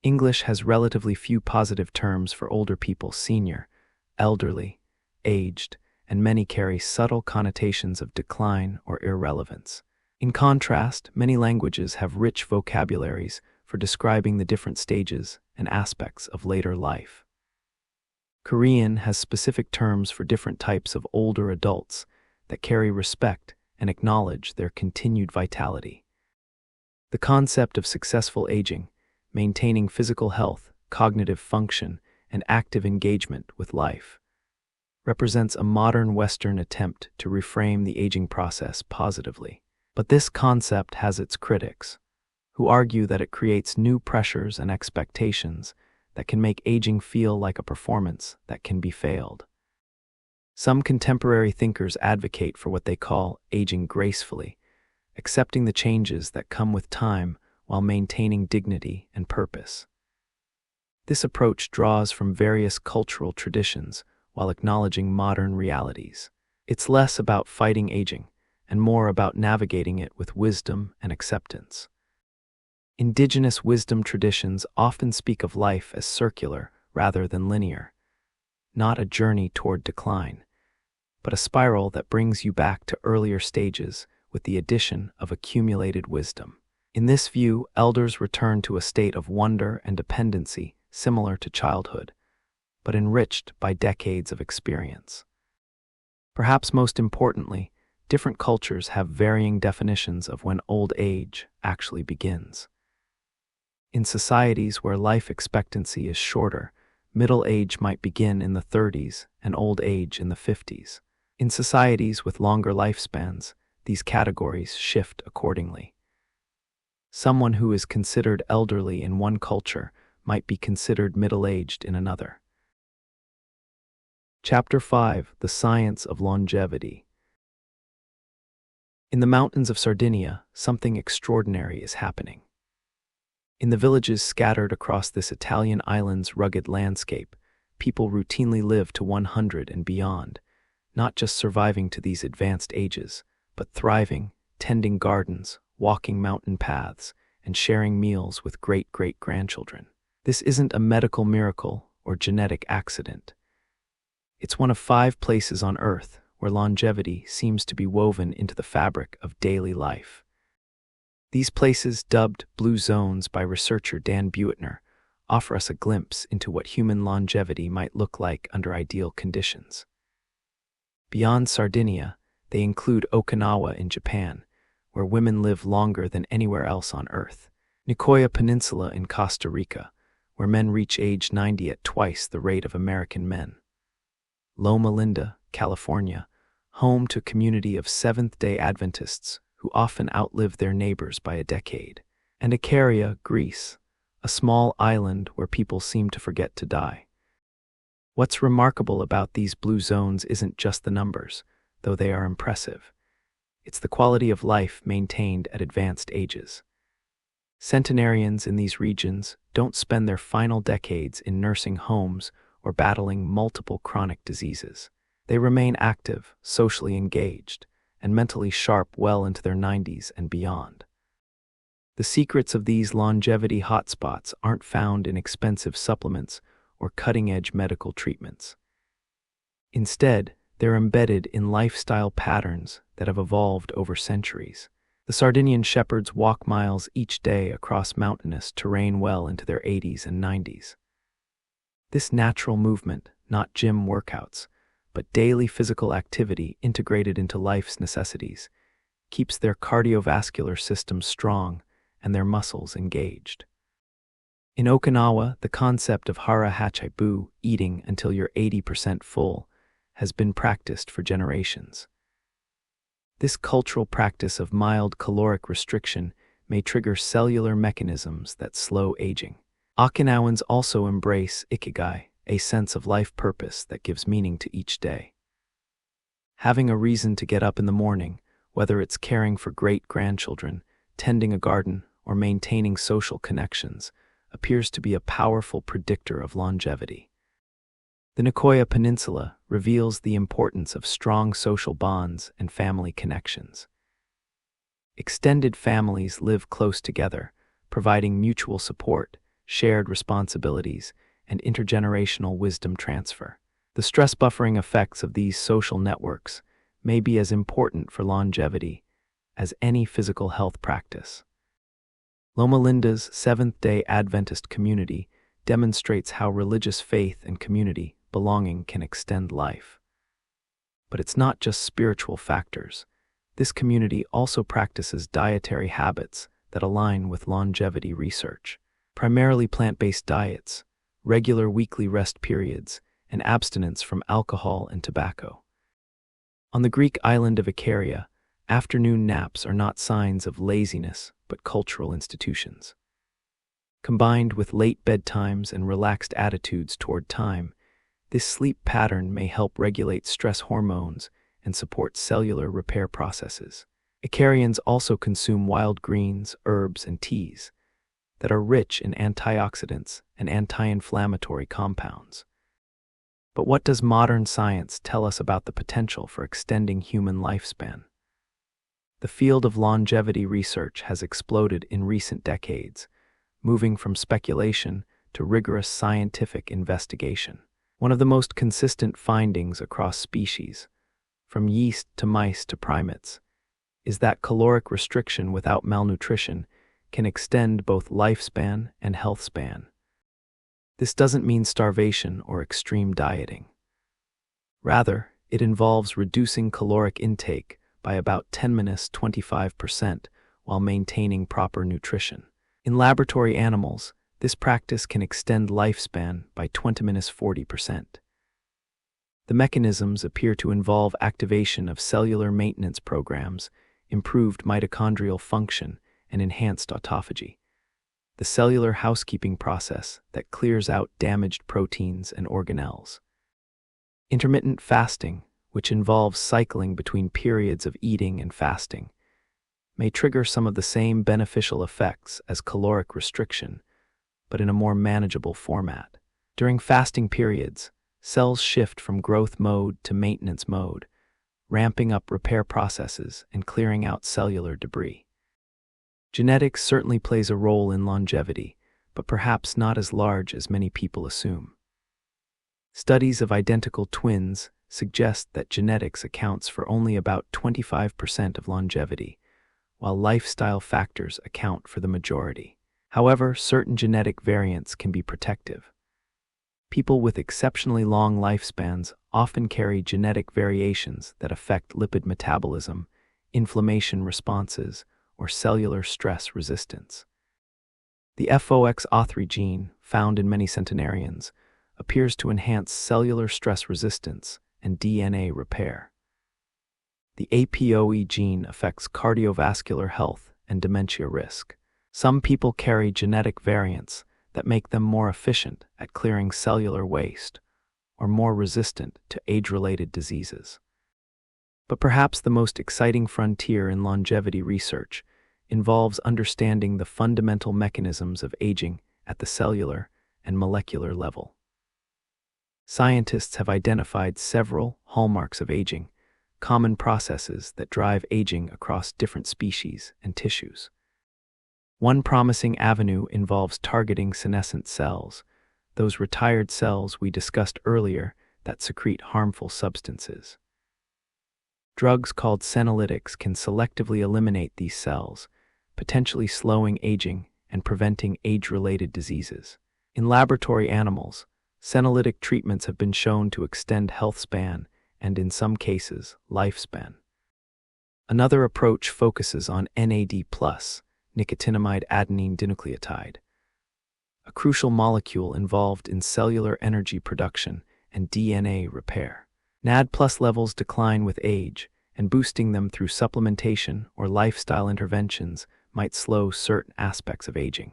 English has relatively few positive terms for older people: senior, elderly, aged, and many carry subtle connotations of decline or irrelevance. In contrast, many languages have rich vocabularies for describing the different stages and aspects of later life. Korean has specific terms for different types of older adults that carry respect and acknowledge their continued vitality. The concept of successful aging, maintaining physical health, cognitive function, and active engagement with life, represents a modern Western attempt to reframe the aging process positively. But this concept has its critics, who argue that it creates new pressures and expectations that can make aging feel like a performance that can be failed. Some contemporary thinkers advocate for what they call aging gracefully, accepting the changes that come with time while maintaining dignity and purpose. This approach draws from various cultural traditions while acknowledging modern realities. It's less about fighting aging and more about navigating it with wisdom and acceptance. Indigenous wisdom traditions often speak of life as circular rather than linear, not a journey toward decline, but a spiral that brings you back to earlier stages with the addition of accumulated wisdom. In this view, elders return to a state of wonder and dependency similar to childhood, but enriched by decades of experience. Perhaps most importantly, different cultures have varying definitions of when old age actually begins. In societies where life expectancy is shorter, middle age might begin in the 30s and old age in the 50s. In societies with longer lifespans, these categories shift accordingly. Someone who is considered elderly in one culture might be considered middle-aged in another. Chapter 5: The Science of Longevity. In the mountains of Sardinia, something extraordinary is happening. In the villages scattered across this Italian island's rugged landscape, people routinely live to 100 and beyond, not just surviving to these advanced ages, but thriving, tending gardens, walking mountain paths, and sharing meals with great-great-grandchildren. This isn't a medical miracle or genetic accident. It's one of 5 places on Earth where longevity seems to be woven into the fabric of daily life. These places, dubbed blue zones by researcher Dan Buettner, offer us a glimpse into what human longevity might look like under ideal conditions. Beyond Sardinia, they include Okinawa in Japan, where women live longer than anywhere else on Earth, Nicoya Peninsula in Costa Rica, where men reach age 90 at twice the rate of American men, Loma Linda, California, home to a community of Seventh-day Adventists who often outlive their neighbors by a decade, and Icaria, Greece, a small island where people seem to forget to die. What's remarkable about these blue zones isn't just the numbers, though they are impressive. It's the quality of life maintained at advanced ages. Centenarians in these regions don't spend their final decades in nursing homes or battling multiple chronic diseases. They remain active, socially engaged, and mentally sharp well into their 90s and beyond. The secrets of these longevity hotspots aren't found in expensive supplements or cutting-edge medical treatments. Instead, they're embedded in lifestyle patterns that have evolved over centuries. The Sardinian shepherds walk miles each day across mountainous terrain well into their 80s and 90s. This natural movement, not gym workouts, but daily physical activity integrated into life's necessities, keeps their cardiovascular system strong and their muscles engaged. In Okinawa, the concept of hara hachibu, eating until you're 80% full, has been practiced for generations. This cultural practice of mild caloric restriction may trigger cellular mechanisms that slow aging. Okinawans also embrace ikigai, a sense of life purpose that gives meaning to each day. Having a reason to get up in the morning, whether it's caring for great-grandchildren, tending a garden, or maintaining social connections, appears to be a powerful predictor of longevity. The Nicoya Peninsula reveals the importance of strong social bonds and family connections. Extended families live close together, providing mutual support, shared responsibilities, and intergenerational wisdom transfer. The stress buffering effects of these social networks may be as important for longevity as any physical health practice. Loma Linda's Seventh-day Adventist community demonstrates how religious faith and community belonging can extend life. But it's not just spiritual factors. This community also practices dietary habits that align with longevity research, primarily plant-based diets, regular weekly rest periods, and abstinence from alcohol and tobacco. On the Greek island of Icaria, afternoon naps are not signs of laziness but cultural institutions. Combined with late bedtimes and relaxed attitudes toward time, this sleep pattern may help regulate stress hormones and support cellular repair processes. Icarians also consume wild greens, herbs, and teas that are rich in antioxidants and anti-inflammatory compounds. But what does modern science tell us about the potential for extending human lifespan? The field of longevity research has exploded in recent decades, moving from speculation to rigorous scientific investigation. One of the most consistent findings across species, from yeast to mice to primates, is that caloric restriction without malnutrition can extend both lifespan and health span. This doesn't mean starvation or extreme dieting. Rather, it involves reducing caloric intake by about 10–25% while maintaining proper nutrition. In laboratory animals, this practice can extend lifespan by 20–40%. The mechanisms appear to involve activation of cellular maintenance programs, improved mitochondrial function, and enhanced autophagy, the cellular housekeeping process that clears out damaged proteins and organelles. Intermittent fasting, which involves cycling between periods of eating and fasting, may trigger some of the same beneficial effects as caloric restriction, but in a more manageable format. During fasting periods, cells shift from growth mode to maintenance mode, ramping up repair processes and clearing out cellular debris. Genetics certainly plays a role in longevity, but perhaps not as large as many people assume. Studies of identical twins suggest that genetics accounts for only about 25% of longevity, while lifestyle factors account for the majority. However, certain genetic variants can be protective. People with exceptionally long lifespans often carry genetic variations that affect lipid metabolism, inflammation responses, or cellular stress resistance. The FOXO3 gene, found in many centenarians, appears to enhance cellular stress resistance and DNA repair. The APOE gene affects cardiovascular health and dementia risk. Some people carry genetic variants that make them more efficient at clearing cellular waste or more resistant to age-related diseases. But perhaps the most exciting frontier in longevity research involves understanding the fundamental mechanisms of aging at the cellular and molecular level. Scientists have identified several hallmarks of aging, common processes that drive aging across different species and tissues. One promising avenue involves targeting senescent cells, those retired cells we discussed earlier that secrete harmful substances. Drugs called senolytics can selectively eliminate these cells, potentially slowing aging and preventing age-related diseases. In laboratory animals, senolytic treatments have been shown to extend health span and, in some cases, lifespan. Another approach focuses on NAD+, nicotinamide adenine dinucleotide, a crucial molecule involved in cellular energy production and DNA repair. NAD+ levels decline with age, and boosting them through supplementation or lifestyle interventions might slow certain aspects of aging.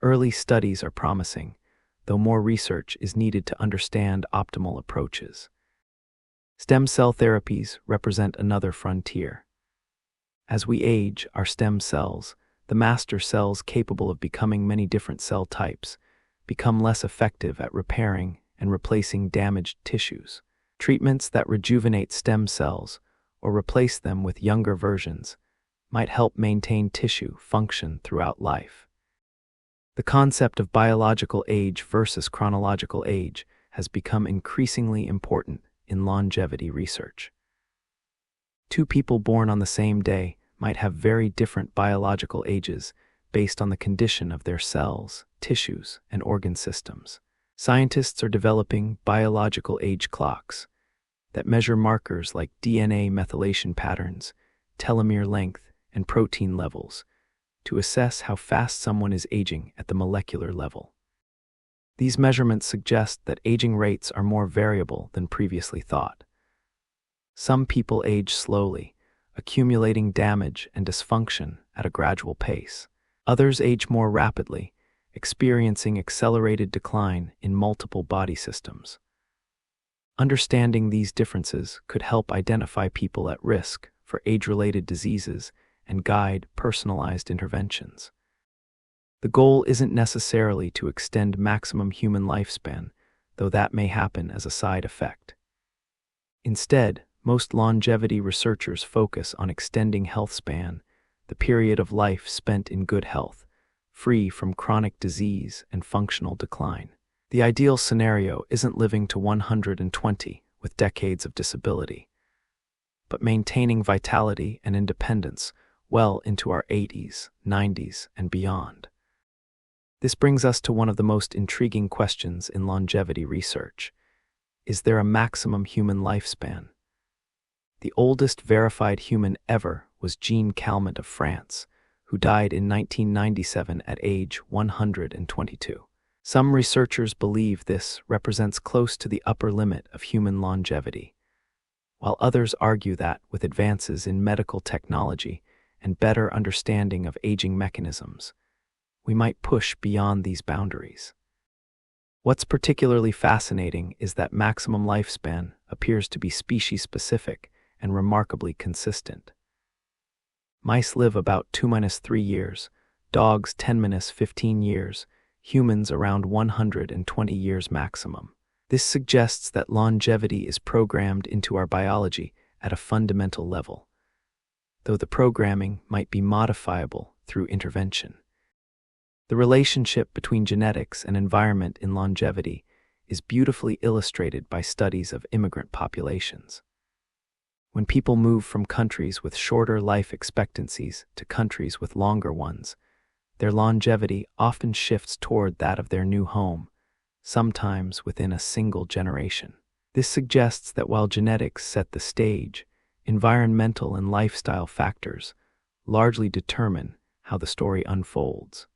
Early studies are promising, though more research is needed to understand optimal approaches. Stem cell therapies represent another frontier. As we age, our stem cells, the master cells capable of becoming many different cell types, become less effective at repairing and replacing damaged tissues. Treatments that rejuvenate stem cells or replace them with younger versions might help maintain tissue function throughout life. The concept of biological age versus chronological age has become increasingly important in longevity research. Two people born on the same day might have very different biological ages based on the condition of their cells, tissues, and organ systems. Scientists are developing biological age clocks that measure markers like DNA methylation patterns, telomere length, and protein levels to assess how fast someone is aging at the molecular level. These measurements suggest that aging rates are more variable than previously thought. Some people age slowly, accumulating damage and dysfunction at a gradual pace. Others age more rapidly, experiencing accelerated decline in multiple body systems. Understanding these differences could help identify people at risk for age-related diseases and guide personalized interventions. The goal isn't necessarily to extend maximum human lifespan, though that may happen as a side effect. Instead, most longevity researchers focus on extending health span, the period of life spent in good health, free from chronic disease and functional decline. The ideal scenario isn't living to 120 with decades of disability, but maintaining vitality and independence well into our 80s, 90s, and beyond. This brings us to one of the most intriguing questions in longevity research. Is there a maximum human lifespan? The oldest verified human ever was Jean Calment of France, who died in 1997 at age 122. Some researchers believe this represents close to the upper limit of human longevity, while others argue that, with advances in medical technology and better understanding of aging mechanisms, we might push beyond these boundaries. What's particularly fascinating is that maximum lifespan appears to be species-specific and remarkably consistent. Mice live about 2-3 years, dogs 10-15 years, humans around 120 years maximum. This suggests that longevity is programmed into our biology at a fundamental level, though the programming might be modifiable through intervention. The relationship between genetics and environment in longevity is beautifully illustrated by studies of immigrant populations. When people move from countries with shorter life expectancies to countries with longer ones, their longevity often shifts toward that of their new home, sometimes within a single generation. This suggests that while genetics set the stage, environmental and lifestyle factors largely determine how the story unfolds.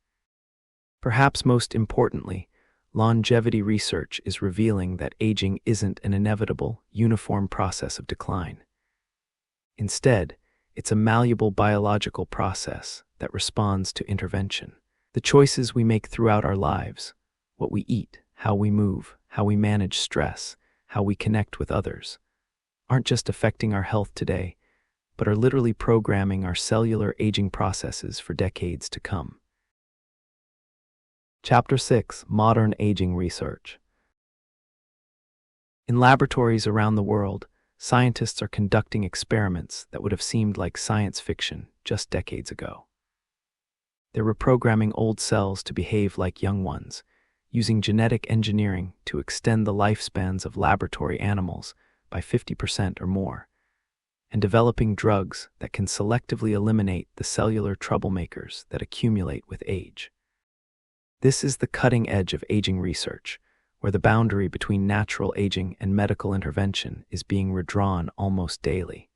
Perhaps most importantly, longevity research is revealing that aging isn't an inevitable, uniform process of decline. Instead, it's a malleable biological process that responds to intervention. The choices we make throughout our lives, what we eat, how we move, how we manage stress, how we connect with others, aren't just affecting our health today, but are literally programming our cellular aging processes for decades to come. Chapter 6: Modern Aging Research. In laboratories around the world, scientists are conducting experiments that would have seemed like science fiction just decades ago. They're reprogramming old cells to behave like young ones, using genetic engineering to extend the lifespans of laboratory animals by 50% or more, and developing drugs that can selectively eliminate the cellular troublemakers that accumulate with age. This is the cutting edge of aging research, where the boundary between natural aging and medical intervention is being redrawn almost daily.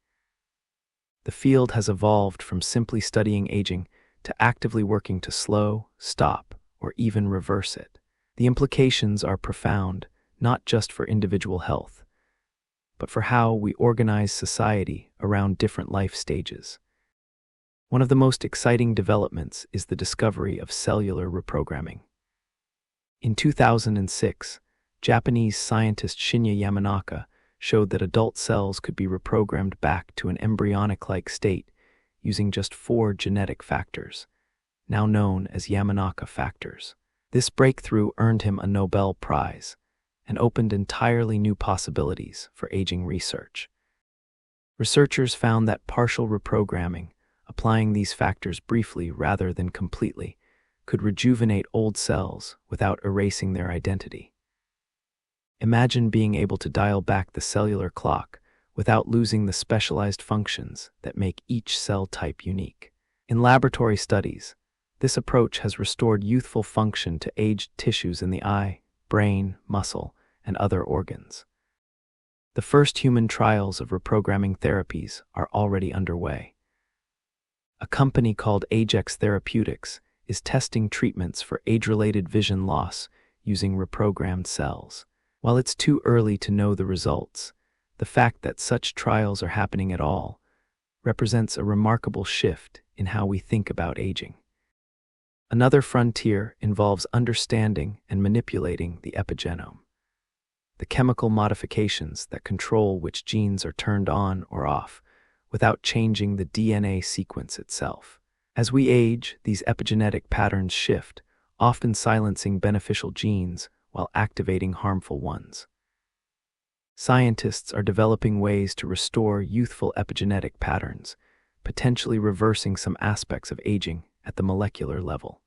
The field has evolved from simply studying aging to actively working to slow, stop, or even reverse it. The implications are profound, not just for individual health, but for how we organize society around different life stages. One of the most exciting developments is the discovery of cellular reprogramming. In 2006, Japanese scientist Shinya Yamanaka showed that adult cells could be reprogrammed back to an embryonic-like state using just 4 genetic factors, now known as Yamanaka factors. This breakthrough earned him a Nobel Prize and opened entirely new possibilities for aging research. Researchers found that partial reprogramming, applying these factors briefly rather than completely, could rejuvenate old cells without erasing their identity. Imagine being able to dial back the cellular clock without losing the specialized functions that make each cell type unique. In laboratory studies, this approach has restored youthful function to aged tissues in the eye, brain, muscle, and other organs. The first human trials of reprogramming therapies are already underway. A company called Ajax Therapeutics is testing treatments for age-related vision loss using reprogrammed cells. While it's too early to know the results, the fact that such trials are happening at all represents a remarkable shift in how we think about aging. Another frontier involves understanding and manipulating the epigenome, the chemical modifications that control which genes are turned on or off without changing the DNA sequence itself. As we age, these epigenetic patterns shift, often silencing beneficial genes while activating harmful ones. Scientists are developing ways to restore youthful epigenetic patterns, potentially reversing some aspects of aging at the molecular level.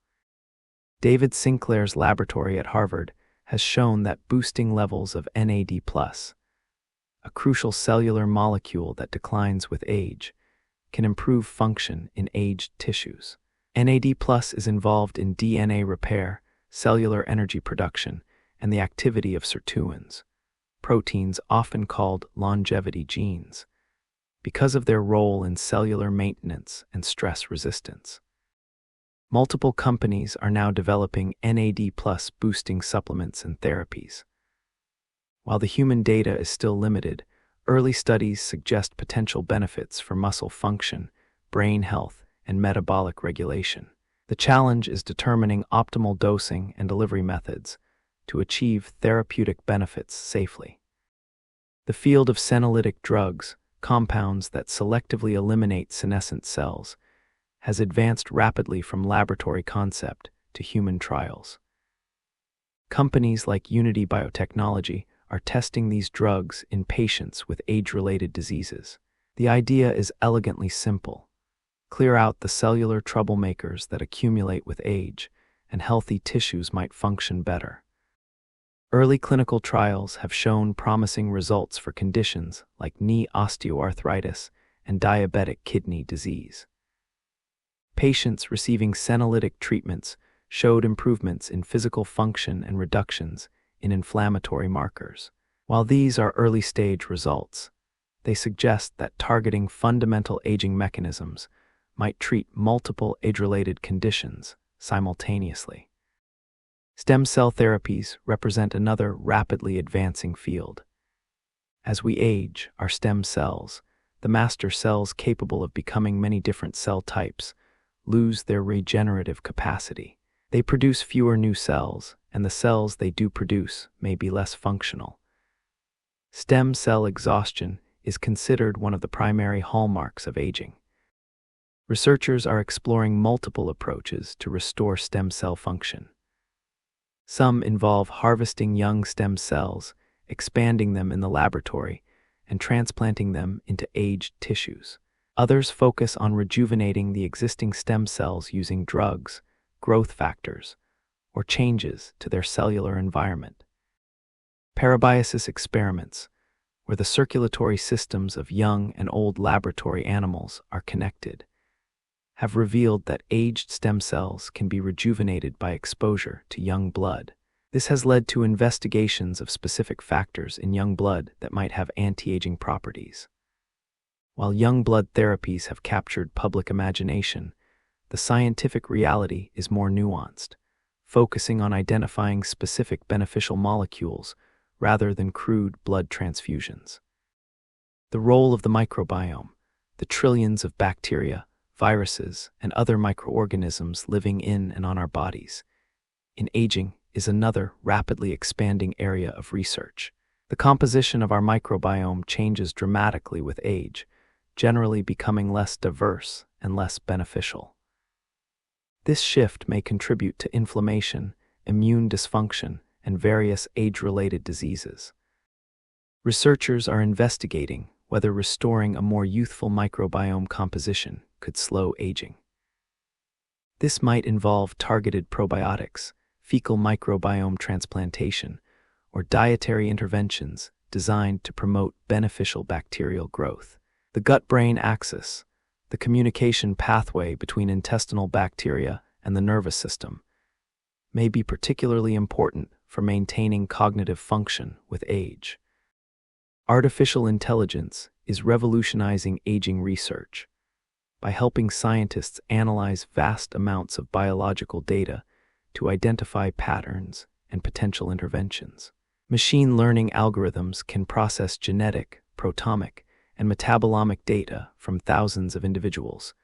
David Sinclair's laboratory at Harvard has shown that boosting levels of NAD+, a crucial cellular molecule that declines with age, can improve function in aged tissues. NAD+ is involved in DNA repair, cellular energy production, and the activity of sirtuins, proteins often called longevity genes, because of their role in cellular maintenance and stress resistance. Multiple companies are now developing NAD+ boosting supplements and therapies. While the human data is still limited, early studies suggest potential benefits for muscle function, brain health, and metabolic regulation. The challenge is determining optimal dosing and delivery methods to achieve therapeutic benefits safely. The field of senolytic drugs, compounds that selectively eliminate senescent cells, has advanced rapidly from laboratory concept to human trials. Companies like Unity Biotechnology are testing these drugs in patients with age-related diseases. The idea is elegantly simple. Clear out the cellular troublemakers that accumulate with age, and healthy tissues might function better. Early clinical trials have shown promising results for conditions like knee osteoarthritis and diabetic kidney disease. Patients receiving senolytic treatments showed improvements in physical function and reductions in inflammatory markers. While these are early-stage results, they suggest that targeting fundamental aging mechanisms might treat multiple age-related conditions simultaneously. Stem cell therapies represent another rapidly advancing field. As we age, our stem cells, the master cells capable of becoming many different cell types, lose their regenerative capacity. They produce fewer new cells, and the cells they do produce may be less functional. Stem cell exhaustion is considered one of the primary hallmarks of aging. Researchers are exploring multiple approaches to restore stem cell function. Some involve harvesting young stem cells, expanding them in the laboratory, and transplanting them into aged tissues. Others focus on rejuvenating the existing stem cells using drugs, growth factors, or changes to their cellular environment. Parabiosis experiments, where the circulatory systems of young and old laboratory animals are connected, have revealed that aged stem cells can be rejuvenated by exposure to young blood. This has led to investigations of specific factors in young blood that might have anti-aging properties. While young blood therapies have captured public imagination, the scientific reality is more nuanced, focusing on identifying specific beneficial molecules rather than crude blood transfusions. The role of the microbiome, the trillions of bacteria, viruses, and other microorganisms living in and on our bodies, in aging is another rapidly expanding area of research. The composition of our microbiome changes dramatically with age, generally becoming less diverse and less beneficial. This shift may contribute to inflammation, immune dysfunction, and various age-related diseases. Researchers are investigating whether restoring a more youthful microbiome composition could slow aging. This might involve targeted probiotics, fecal microbiome transplantation, or dietary interventions designed to promote beneficial bacterial growth. The gut-brain axis, the communication pathway between intestinal bacteria and the nervous system, may be particularly important for maintaining cognitive function with age. Artificial intelligence is revolutionizing aging research by helping scientists analyze vast amounts of biological data to identify patterns and potential interventions. Machine learning algorithms can process genetic, proteomic, and metabolomic data from thousands of individuals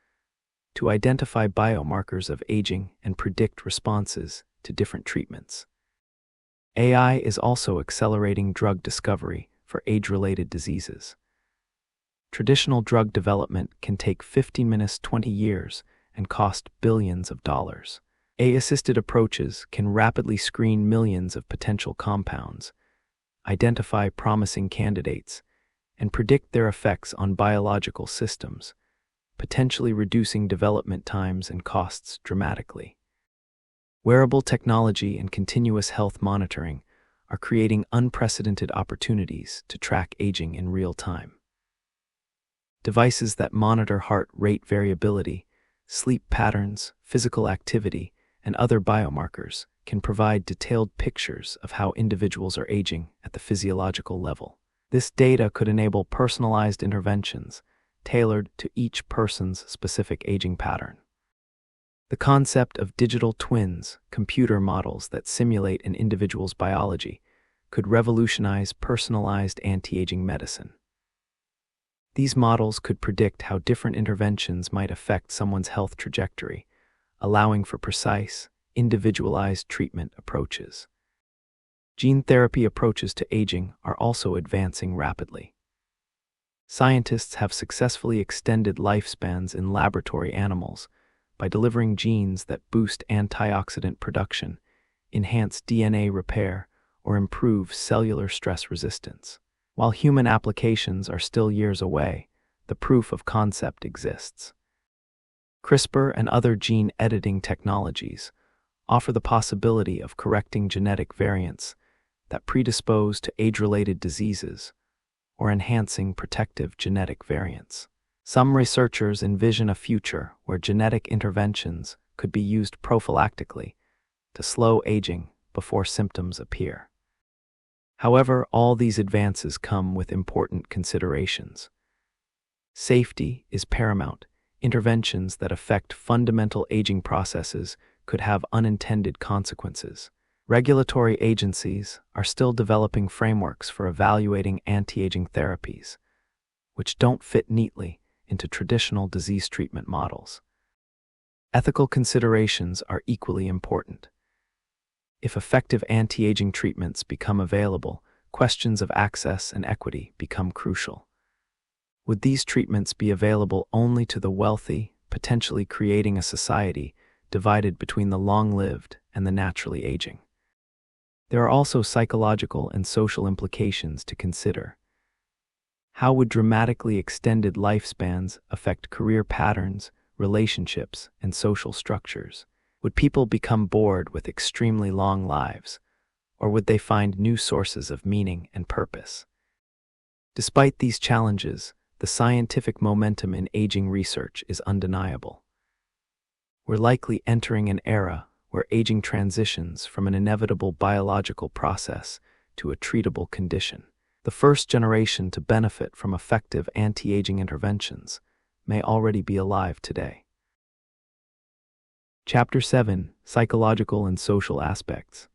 to identify biomarkers of aging and predict responses to different treatments. AI is also accelerating drug discovery for age-related diseases. Traditional drug development can take 20 years and cost billions of dollars. AI-assisted approaches can rapidly screen millions of potential compounds, identify promising candidates, and predict their effects on biological systems, potentially reducing development times and costs dramatically. Wearable technology and continuous health monitoring are creating unprecedented opportunities to track aging in real time. Devices that monitor heart rate variability, sleep patterns, physical activity, and other biomarkers can provide detailed pictures of how individuals are aging at the physiological level. This data could enable personalized interventions tailored to each person's specific aging pattern. The concept of digital twins, computer models that simulate an individual's biology, could revolutionize personalized anti-aging medicine. These models could predict how different interventions might affect someone's health trajectory, allowing for precise, individualized treatment approaches. Gene therapy approaches to aging are also advancing rapidly. Scientists have successfully extended lifespans in laboratory animals by delivering genes that boost antioxidant production, enhance DNA repair, or improve cellular stress resistance. While human applications are still years away, the proof of concept exists. CRISPR and other gene editing technologies offer the possibility of correcting genetic variants that predispose to age-related diseases or enhancing protective genetic variants. Some researchers envision a future where genetic interventions could be used prophylactically to slow aging before symptoms appear. However, all these advances come with important considerations. Safety is paramount. Interventions that affect fundamental aging processes could have unintended consequences. Regulatory agencies are still developing frameworks for evaluating anti-aging therapies, which don't fit neatly into traditional disease treatment models. Ethical considerations are equally important. If effective anti-aging treatments become available, questions of access and equity become crucial. Would these treatments be available only to the wealthy, potentially creating a society divided between the long-lived and the naturally aging? There are also psychological and social implications to consider. How would dramatically extended lifespans affect career patterns, relationships, and social structures? Would people become bored with extremely long lives, or would they find new sources of meaning and purpose? Despite these challenges, the scientific momentum in aging research is undeniable. We're likely entering an era where aging transitions from an inevitable biological process to a treatable condition. The first generation to benefit from effective anti-aging interventions may already be alive today. Chapter 7: Psychological and Social Aspects.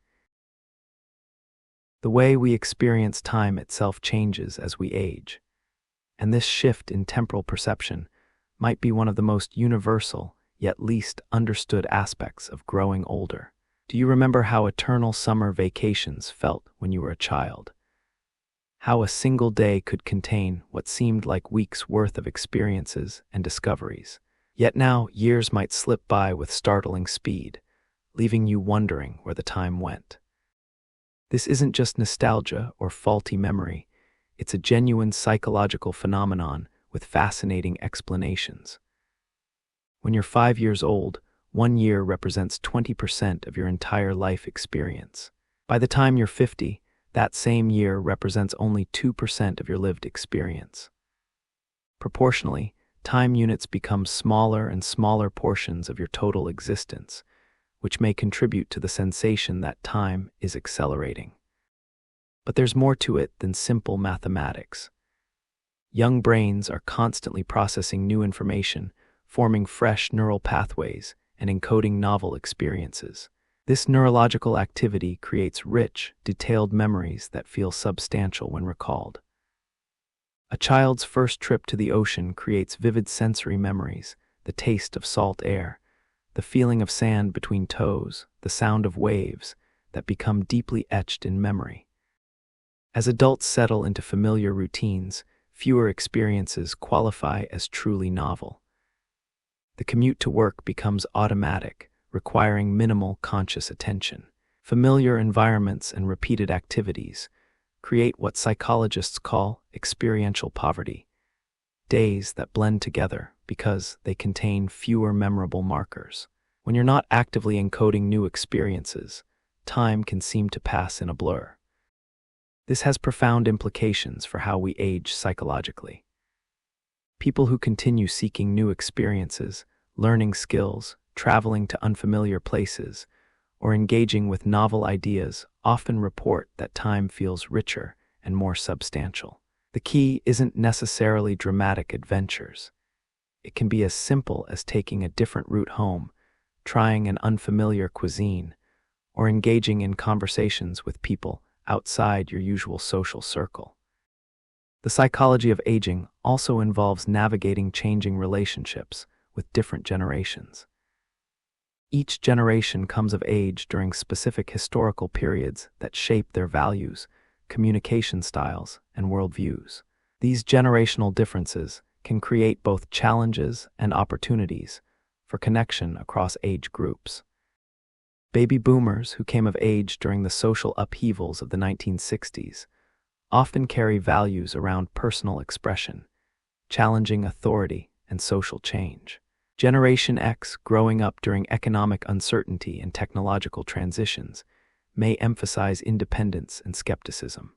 The way we experience time itself changes as we age, and this shift in temporal perception might be one of the most universal yet least understood aspects of growing older. Do you remember how eternal summer vacations felt when you were a child? How a single day could contain what seemed like weeks' worth of experiences and discoveries. Yet now, years might slip by with startling speed, leaving you wondering where the time went. This isn't just nostalgia or faulty memory, it's a genuine psychological phenomenon with fascinating explanations. When you're 5 years old, 1 year represents 20% of your entire life experience. By the time you're 50, that same year represents only 2% of your lived experience. Proportionally, time units become smaller and smaller portions of your total existence, which may contribute to the sensation that time is accelerating. But there's more to it than simple mathematics. Young brains are constantly processing new information, forming fresh neural pathways, and encoding novel experiences. This neurological activity creates rich, detailed memories that feel substantial when recalled. A child's first trip to the ocean creates vivid sensory memories: the taste of salt air, the feeling of sand between toes, the sound of waves, that become deeply etched in memory. As adults settle into familiar routines, fewer experiences qualify as truly novel. The commute to work becomes automatic, requiring minimal conscious attention. Familiar environments and repeated activities create what psychologists call experiential poverty, days that blend together because they contain fewer memorable markers. When you're not actively encoding new experiences, time can seem to pass in a blur. This has profound implications for how we age psychologically. People who continue seeking new experiences, learning skills, traveling to unfamiliar places, or engaging with novel ideas often report that time feels richer and more substantial. The key isn't necessarily dramatic adventures. It can be as simple as taking a different route home, trying an unfamiliar cuisine, or engaging in conversations with people outside your usual social circle. The psychology of aging also involves navigating changing relationships with different generations. Each generation comes of age during specific historical periods that shape their values, communication styles, and worldviews. These generational differences can create both challenges and opportunities for connection across age groups. Baby boomers who came of age during the social upheavals of the 1960s often carry values around personal expression, challenging authority, and social change. Generation X, growing up during economic uncertainty and technological transitions, may emphasize independence and skepticism.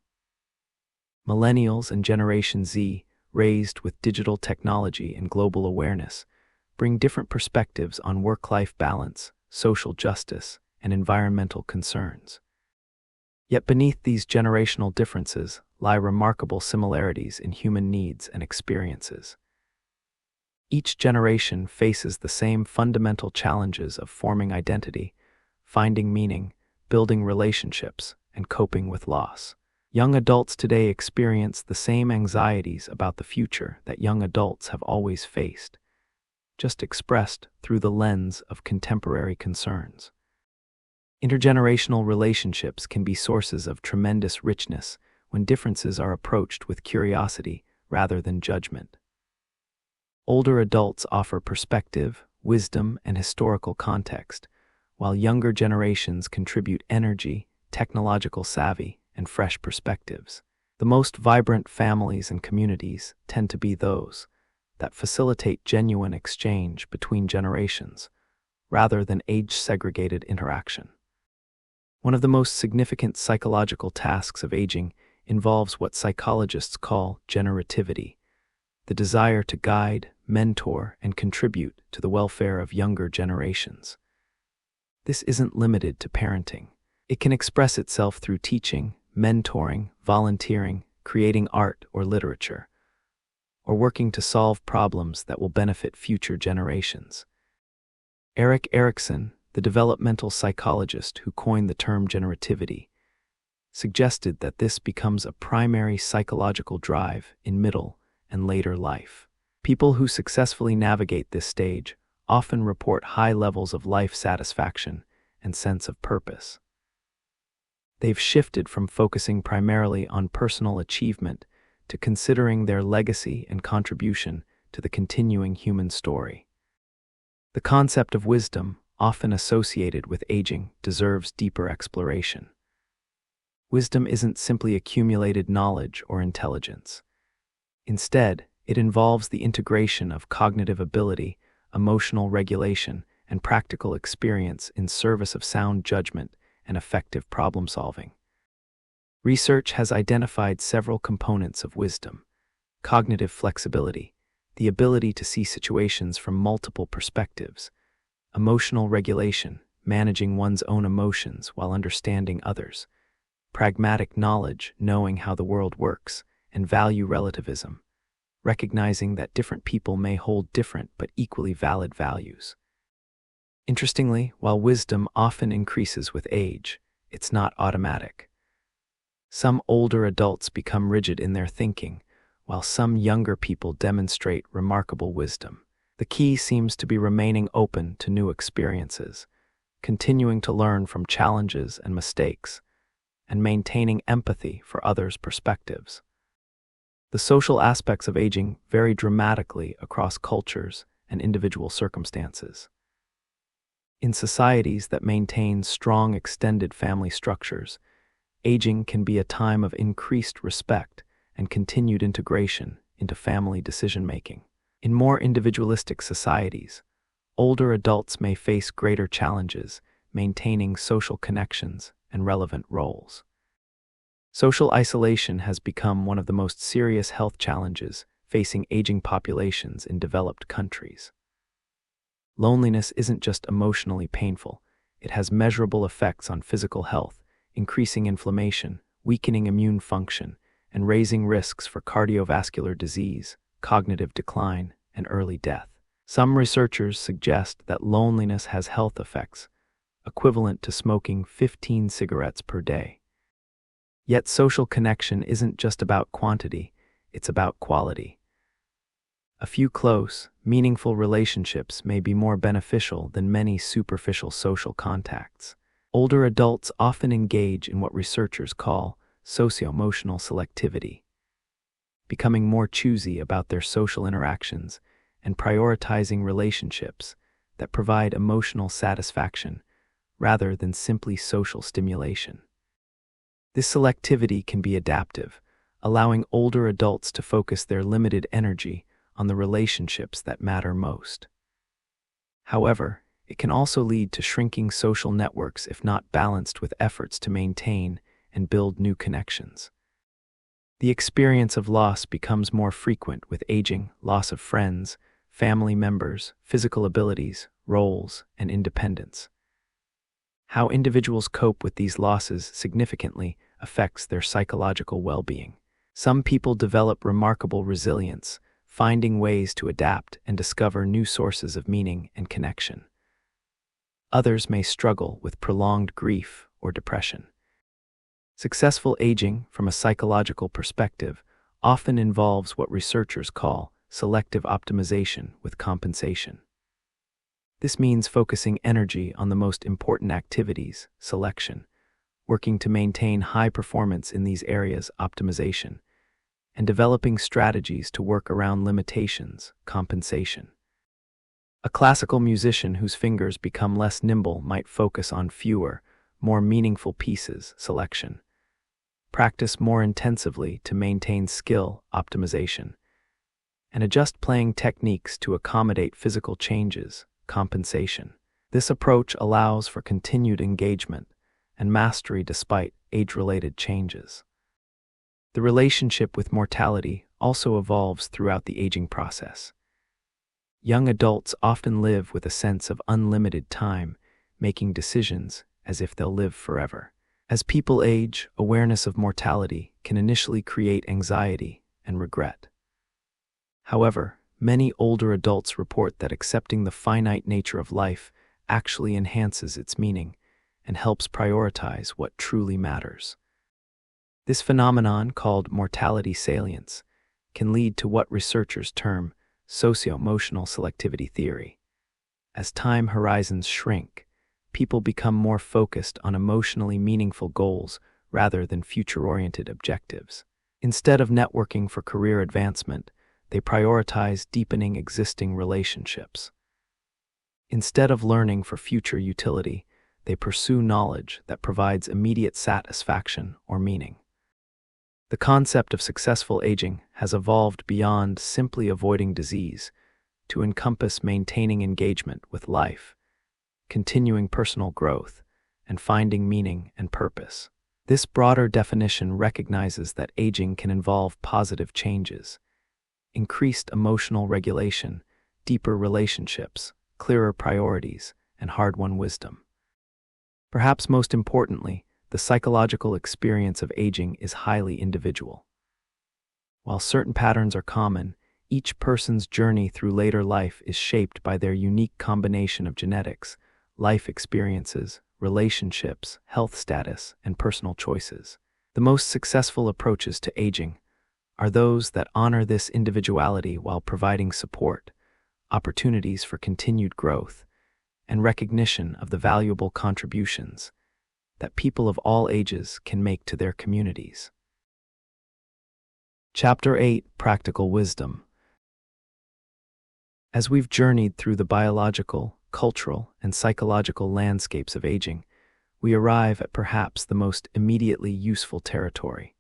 Millennials and Generation Z, raised with digital technology and global awareness, bring different perspectives on work-life balance, social justice, and environmental concerns. Yet beneath these generational differences lie remarkable similarities in human needs and experiences. Each generation faces the same fundamental challenges of forming identity, finding meaning, building relationships, and coping with loss. Young adults today experience the same anxieties about the future that young adults have always faced, just expressed through the lens of contemporary concerns. Intergenerational relationships can be sources of tremendous richness when differences are approached with curiosity rather than judgment. Older adults offer perspective, wisdom, and historical context, while younger generations contribute energy, technological savvy, and fresh perspectives. The most vibrant families and communities tend to be those that facilitate genuine exchange between generations, rather than age-segregated interaction. One of the most significant psychological tasks of aging involves what psychologists call generativity, the desire to guide, mentor, and contribute to the welfare of younger generations. This isn't limited to parenting. It can express itself through teaching, mentoring, volunteering, creating art or literature, or working to solve problems that will benefit future generations. Erik Erikson, the developmental psychologist who coined the term generativity, suggested that this becomes a primary psychological drive in middle and later life. People who successfully navigate this stage often report high levels of life satisfaction and sense of purpose. They've shifted from focusing primarily on personal achievement to considering their legacy and contribution to the continuing human story. The concept of wisdom, often associated with aging, deserves deeper exploration. Wisdom isn't simply accumulated knowledge or intelligence. Instead, it involves the integration of cognitive ability, emotional regulation, and practical experience in service of sound judgment and effective problem-solving. Research has identified several components of wisdom: cognitive flexibility, the ability to see situations from multiple perspectives; emotional regulation, managing one's own emotions while understanding others; pragmatic knowledge, knowing how the world works; and value relativism, recognizing that different people may hold different but equally valid values. Interestingly, while wisdom often increases with age, it's not automatic. Some older adults become rigid in their thinking, while some younger people demonstrate remarkable wisdom. The key seems to be remaining open to new experiences, continuing to learn from challenges and mistakes, and maintaining empathy for others' perspectives. The social aspects of aging vary dramatically across cultures and individual circumstances. In societies that maintain strong extended family structures, aging can be a time of increased respect and continued integration into family decision-making. In more individualistic societies, older adults may face greater challenges maintaining social connections and relevant roles. Social isolation has become one of the most serious health challenges facing aging populations in developed countries. Loneliness isn't just emotionally painful, it has measurable effects on physical health, increasing inflammation, weakening immune function, and raising risks for cardiovascular disease, cognitive decline, and early death. Some researchers suggest that loneliness has health effects equivalent to smoking 15 cigarettes per day. Yet social connection isn't just about quantity, it's about quality. A few close, meaningful relationships may be more beneficial than many superficial social contacts. Older adults often engage in what researchers call socio-emotional selectivity, becoming more choosy about their social interactions and prioritizing relationships that provide emotional satisfaction rather than simply social stimulation. This selectivity can be adaptive, allowing older adults to focus their limited energy on the relationships that matter most. However, it can also lead to shrinking social networks if not balanced with efforts to maintain and build new connections. The experience of loss becomes more frequent with aging: loss of friends, family members, physical abilities, roles, and independence. How individuals cope with these losses significantly affects their psychological well-being. Some people develop remarkable resilience, finding ways to adapt and discover new sources of meaning and connection. Others may struggle with prolonged grief or depression. Successful aging, from a psychological perspective, often involves what researchers call selective optimization with compensation. This means focusing energy on the most important activities, selection, working to maintain high performance in these areas, optimization, and developing strategies to work around limitations, compensation. A classical musician whose fingers become less nimble might focus on fewer, more meaningful pieces, selection, practice more intensively to maintain skill, optimization, and adjust playing techniques to accommodate physical changes, compensation. This approach allows for continued engagement and mastery despite age-related changes. The relationship with mortality also evolves throughout the aging process. Young adults often live with a sense of unlimited time, making decisions as if they'll live forever. As people age, awareness of mortality can initially create anxiety and regret. However, many older adults report that accepting the finite nature of life actually enhances its meaning and helps prioritize what truly matters. This phenomenon, called mortality salience, can lead to what researchers term socio-emotional selectivity theory. As time horizons shrink, people become more focused on emotionally meaningful goals rather than future-oriented objectives. Instead of networking for career advancement, they prioritize deepening existing relationships. Instead of learning for future utility, they pursue knowledge that provides immediate satisfaction or meaning. The concept of successful aging has evolved beyond simply avoiding disease to encompass maintaining engagement with life, continuing personal growth, and finding meaning and purpose. This broader definition recognizes that aging can involve positive changes, increased emotional regulation, deeper relationships, clearer priorities, and hard-won wisdom. Perhaps most importantly, the psychological experience of aging is highly individual. While certain patterns are common, each person's journey through later life is shaped by their unique combination of genetics, life experiences, relationships, health status, and personal choices. The most successful approaches to aging are those that honor this individuality while providing support, opportunities for continued growth, and recognition of the valuable contributions that people of all ages can make to their communities. Chapter 8: Practical Wisdom. As we've journeyed through the biological, cultural, and psychological landscapes of aging, we arrive at perhaps the most immediately useful territory: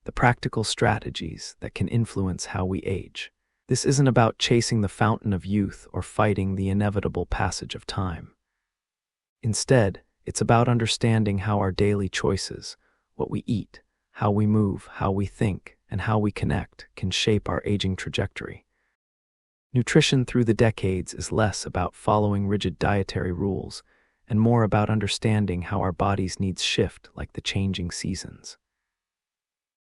the practical strategies that can influence how we age. This isn't about chasing the fountain of youth or fighting the inevitable passage of time. Instead, it's about understanding how our daily choices, what we eat, how we move, how we think, and how we connect, can shape our aging trajectory. Nutrition through the decades is less about following rigid dietary rules and more about understanding how our bodies' needs shift like the changing seasons.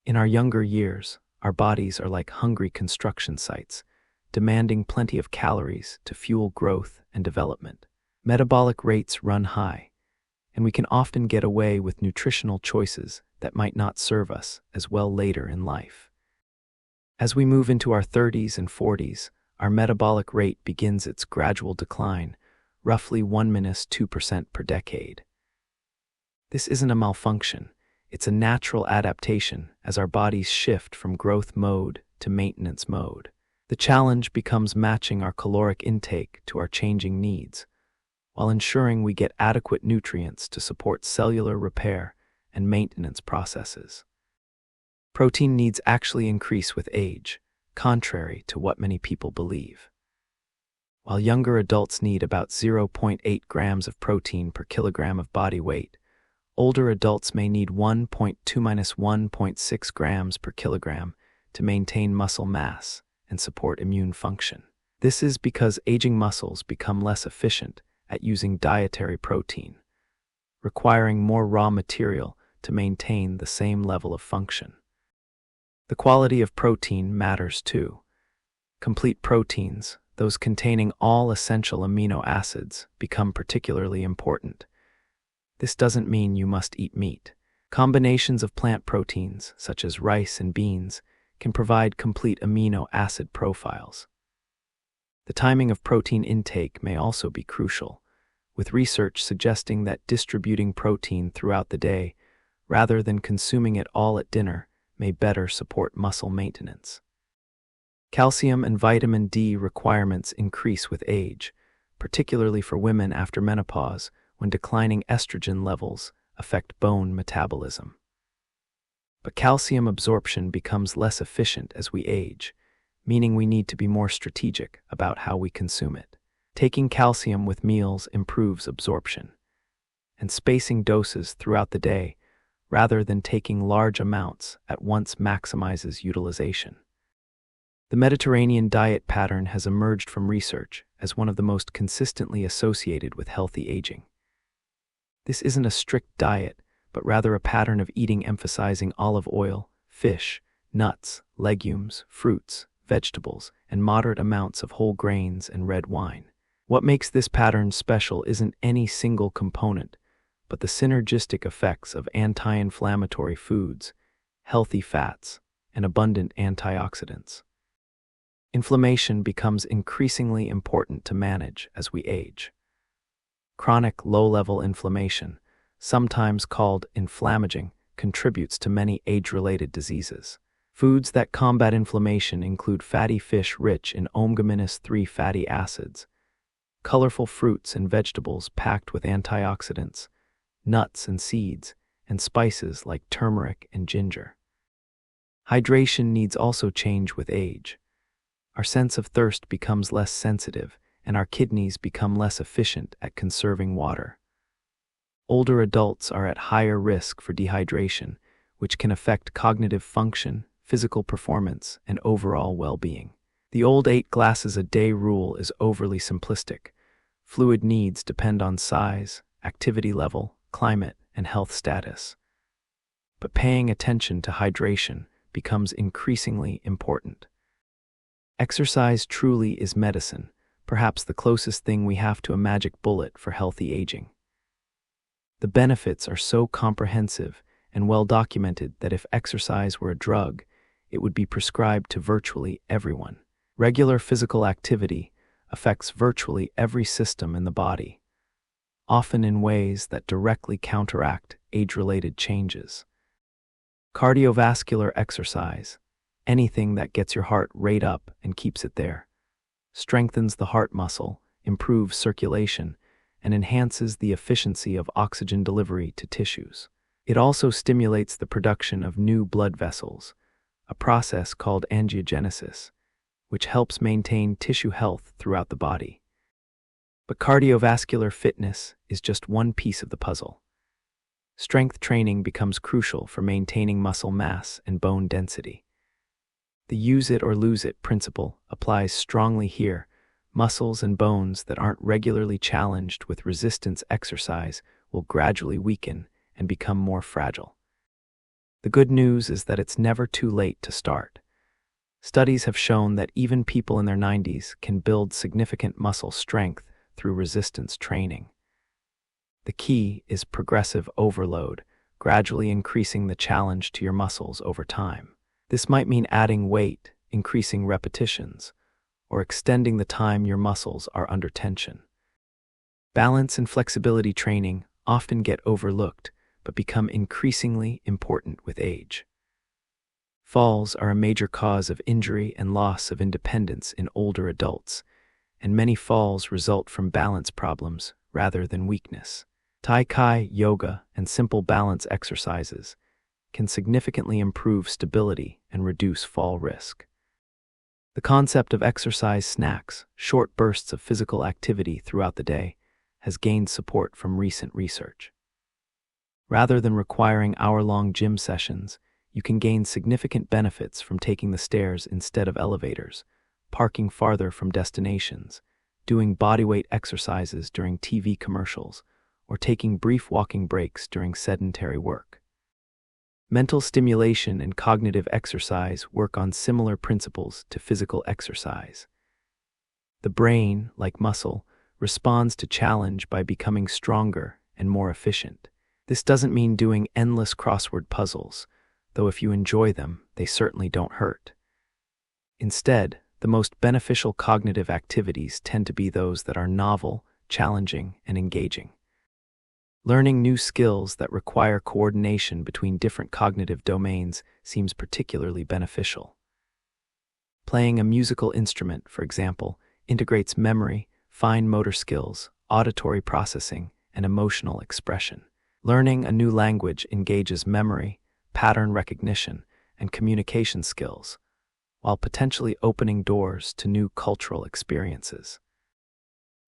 In our younger years, our bodies are like hungry construction sites, demanding plenty of calories to fuel growth and development. Metabolic rates run high, and we can often get away with nutritional choices that might not serve us as well later in life. As we move into our 30s and 40s, our metabolic rate begins its gradual decline, roughly 1–2% per decade. This isn't a malfunction. It's a natural adaptation as our bodies shift from growth mode to maintenance mode. The challenge becomes matching our caloric intake to our changing needs, while ensuring we get adequate nutrients to support cellular repair and maintenance processes. Protein needs actually increase with age, contrary to what many people believe. While younger adults need about 0.8 grams of protein per kilogram of body weight, older adults may need 1.2–1.6 grams per kilogram to maintain muscle mass and support immune function. This is because aging muscles become less efficient at using dietary protein, requiring more raw material to maintain the same level of function. The quality of protein matters too. Complete proteins, those containing all essential amino acids, become particularly important. This doesn't mean you must eat meat. Combinations of plant proteins, such as rice and beans, can provide complete amino acid profiles. The timing of protein intake may also be crucial, with research suggesting that distributing protein throughout the day, rather than consuming it all at dinner, may better support muscle maintenance. Calcium and vitamin D requirements increase with age, particularly for women after menopause, when declining estrogen levels affect bone metabolism. But calcium absorption becomes less efficient as we age, meaning we need to be more strategic about how we consume it. Taking calcium with meals improves absorption, and spacing doses throughout the day rather than taking large amounts at once maximizes utilization. The Mediterranean diet pattern has emerged from research as one of the most consistently associated with healthy aging. This isn't a strict diet, but rather a pattern of eating emphasizing olive oil, fish, nuts, legumes, fruits, vegetables, and moderate amounts of whole grains and red wine. What makes this pattern special isn't any single component, but the synergistic effects of anti-inflammatory foods, healthy fats, and abundant antioxidants. Inflammation becomes increasingly important to manage as we age. Chronic low-level inflammation, sometimes called inflammaging, contributes to many age-related diseases. Foods that combat inflammation include fatty fish rich in omega-3 fatty acids, colorful fruits and vegetables packed with antioxidants, nuts and seeds, and spices like turmeric and ginger. Hydration needs also change with age. Our sense of thirst becomes less sensitive, and our kidneys become less efficient at conserving water. Older adults are at higher risk for dehydration, which can affect cognitive function, physical performance, and overall well-being. The old 8 glasses a day rule is overly simplistic. Fluid needs depend on size, activity level, climate, and health status. But paying attention to hydration becomes increasingly important. Exercise truly is medicine, perhaps the closest thing we have to a magic bullet for healthy aging. The benefits are so comprehensive and well documented that if exercise were a drug, it would be prescribed to virtually everyone. Regular physical activity affects virtually every system in the body, often in ways that directly counteract age-related changes. Cardiovascular exercise, anything that gets your heart rate up and keeps it there, strengthens the heart muscle, improves circulation, and enhances the efficiency of oxygen delivery to tissues. It also stimulates the production of new blood vessels, a process called angiogenesis, which helps maintain tissue health throughout the body. But cardiovascular fitness is just one piece of the puzzle. Strength training becomes crucial for maintaining muscle mass and bone density. The use it or lose it principle applies strongly here. Muscles and bones that aren't regularly challenged with resistance exercise will gradually weaken and become more fragile. The good news is that it's never too late to start. Studies have shown that even people in their 90s can build significant muscle strength through resistance training. The key is progressive overload, gradually increasing the challenge to your muscles over time. This might mean adding weight, increasing repetitions, or extending the time your muscles are under tension. Balance and flexibility training often get overlooked, but become increasingly important with age. Falls are a major cause of injury and loss of independence in older adults, and many falls result from balance problems rather than weakness. Tai Chi, yoga, and simple balance exercises can significantly improve stability and reduce fall risk. The concept of exercise snacks, short bursts of physical activity throughout the day, has gained support from recent research. Rather than requiring hour-long gym sessions, you can gain significant benefits from taking the stairs instead of elevators, parking farther from destinations, doing bodyweight exercises during TV commercials, or taking brief walking breaks during sedentary work. Mental stimulation and cognitive exercise work on similar principles to physical exercise. The brain, like muscle, responds to challenge by becoming stronger and more efficient. This doesn't mean doing endless crossword puzzles, though if you enjoy them, they certainly don't hurt. Instead, the most beneficial cognitive activities tend to be those that are novel, challenging, and engaging. Learning new skills that require coordination between different cognitive domains seems particularly beneficial. Playing a musical instrument, for example, integrates memory, fine motor skills, auditory processing, and emotional expression. Learning a new language engages memory, pattern recognition, and communication skills, while potentially opening doors to new cultural experiences.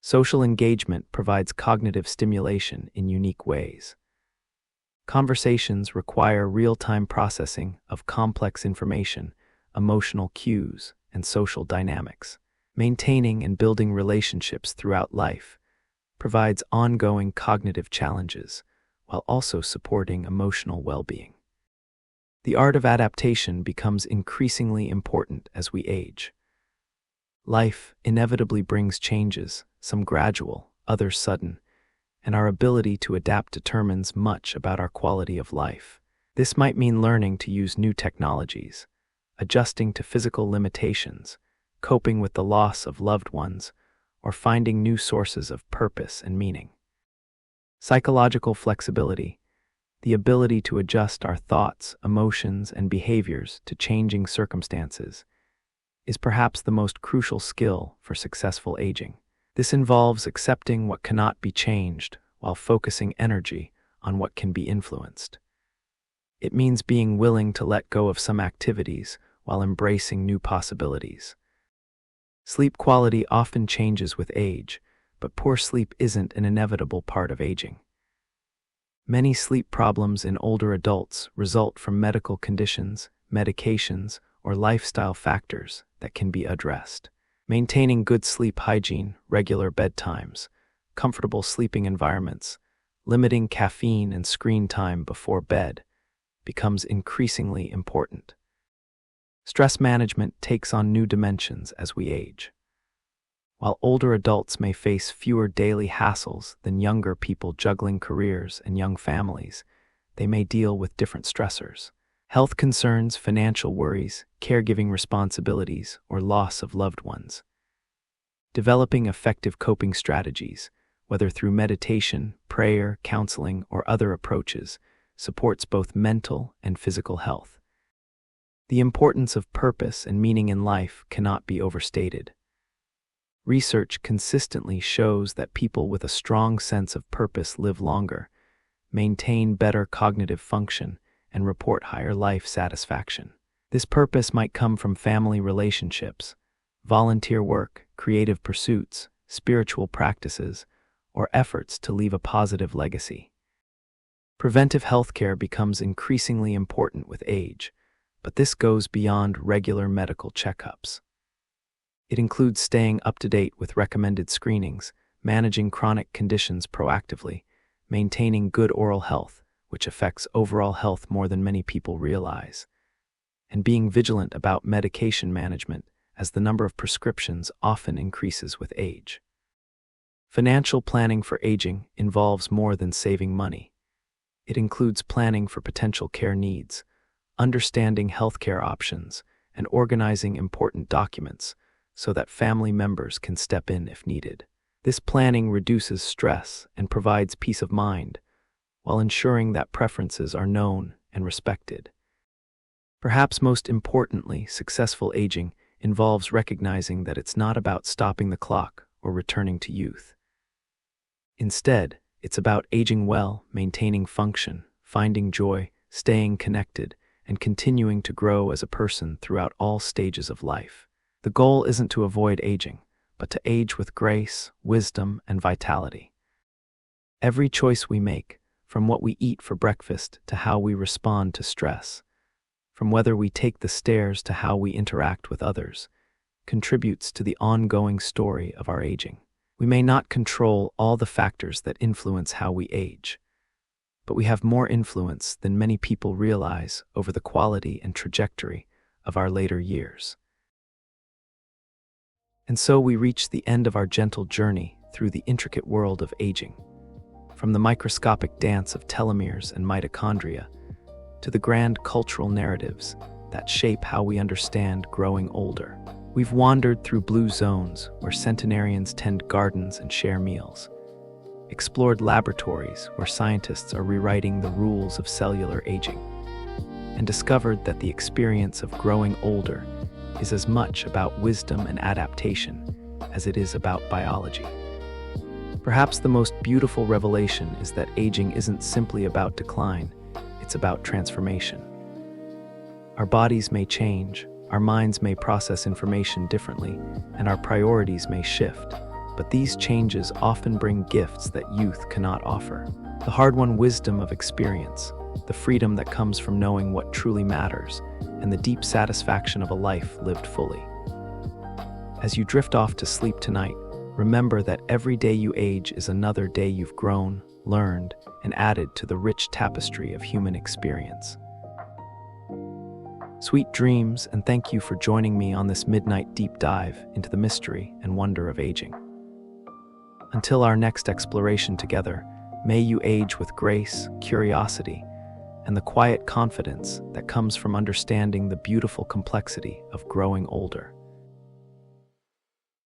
Social engagement provides cognitive stimulation in unique ways. Conversations require real-time processing of complex information, emotional cues, and social dynamics. Maintaining and building relationships throughout life provides ongoing cognitive challenges, while also supporting emotional well-being. The art of adaptation becomes increasingly important as we age. Life inevitably brings changes, some gradual, others sudden, and our ability to adapt determines much about our quality of life. This might mean learning to use new technologies, adjusting to physical limitations, coping with the loss of loved ones, or finding new sources of purpose and meaning. Psychological flexibility, the ability to adjust our thoughts, emotions, and behaviors to changing circumstances, is perhaps the most crucial skill for successful aging. This involves accepting what cannot be changed while focusing energy on what can be influenced. It means being willing to let go of some activities while embracing new possibilities. Sleep quality often changes with age, but poor sleep isn't an inevitable part of aging. Many sleep problems in older adults result from medical conditions, medications, or lifestyle factors that can be addressed. Maintaining good sleep hygiene, regular bedtimes, comfortable sleeping environments, limiting caffeine and screen time before bed becomes increasingly important. Stress management takes on new dimensions as we age. While older adults may face fewer daily hassles than younger people juggling careers and young families, they may deal with different stressors. Health concerns, financial worries, caregiving responsibilities, or loss of loved ones. Developing effective coping strategies, whether through meditation, prayer, counseling, or other approaches, supports both mental and physical health. The importance of purpose and meaning in life cannot be overstated. Research consistently shows that people with a strong sense of purpose live longer, maintain better cognitive function, and report higher life satisfaction. This purpose might come from family relationships, volunteer work, creative pursuits, spiritual practices, or efforts to leave a positive legacy. Preventive healthcare becomes increasingly important with age, but this goes beyond regular medical checkups. It includes staying up to date with recommended screenings, managing chronic conditions proactively, maintaining good oral health, which affects overall health more than many people realize, and being vigilant about medication management as the number of prescriptions often increases with age. Financial planning for aging involves more than saving money. It includes planning for potential care needs, understanding healthcare options, and organizing important documents so that family members can step in if needed. This planning reduces stress and provides peace of mind, while ensuring that preferences are known and respected. Perhaps most importantly, successful aging involves recognizing that it's not about stopping the clock or returning to youth. Instead, it's about aging well, maintaining function, finding joy, staying connected, and continuing to grow as a person throughout all stages of life. The goal isn't to avoid aging, but to age with grace, wisdom, and vitality. Every choice we make, from what we eat for breakfast to how we respond to stress, from whether we take the stairs to how we interact with others, contributes to the ongoing story of our aging. We may not control all the factors that influence how we age, but we have more influence than many people realize over the quality and trajectory of our later years. And so we reach the end of our gentle journey through the intricate world of aging, from the microscopic dance of telomeres and mitochondria to the grand cultural narratives that shape how we understand growing older. We've wandered through blue zones where centenarians tend gardens and share meals, explored laboratories where scientists are rewriting the rules of cellular aging, and discovered that the experience of growing older is as much about wisdom and adaptation as it is about biology. Perhaps the most beautiful revelation is that aging isn't simply about decline, it's about transformation. Our bodies may change, our minds may process information differently, and our priorities may shift, but these changes often bring gifts that youth cannot offer. The hard-won wisdom of experience, the freedom that comes from knowing what truly matters, and the deep satisfaction of a life lived fully. As you drift off to sleep tonight, remember that every day you age is another day you've grown, learned, and added to the rich tapestry of human experience. Sweet dreams, and thank you for joining me on this midnight deep dive into the mystery and wonder of aging. Until our next exploration together, may you age with grace, curiosity, and the quiet confidence that comes from understanding the beautiful complexity of growing older.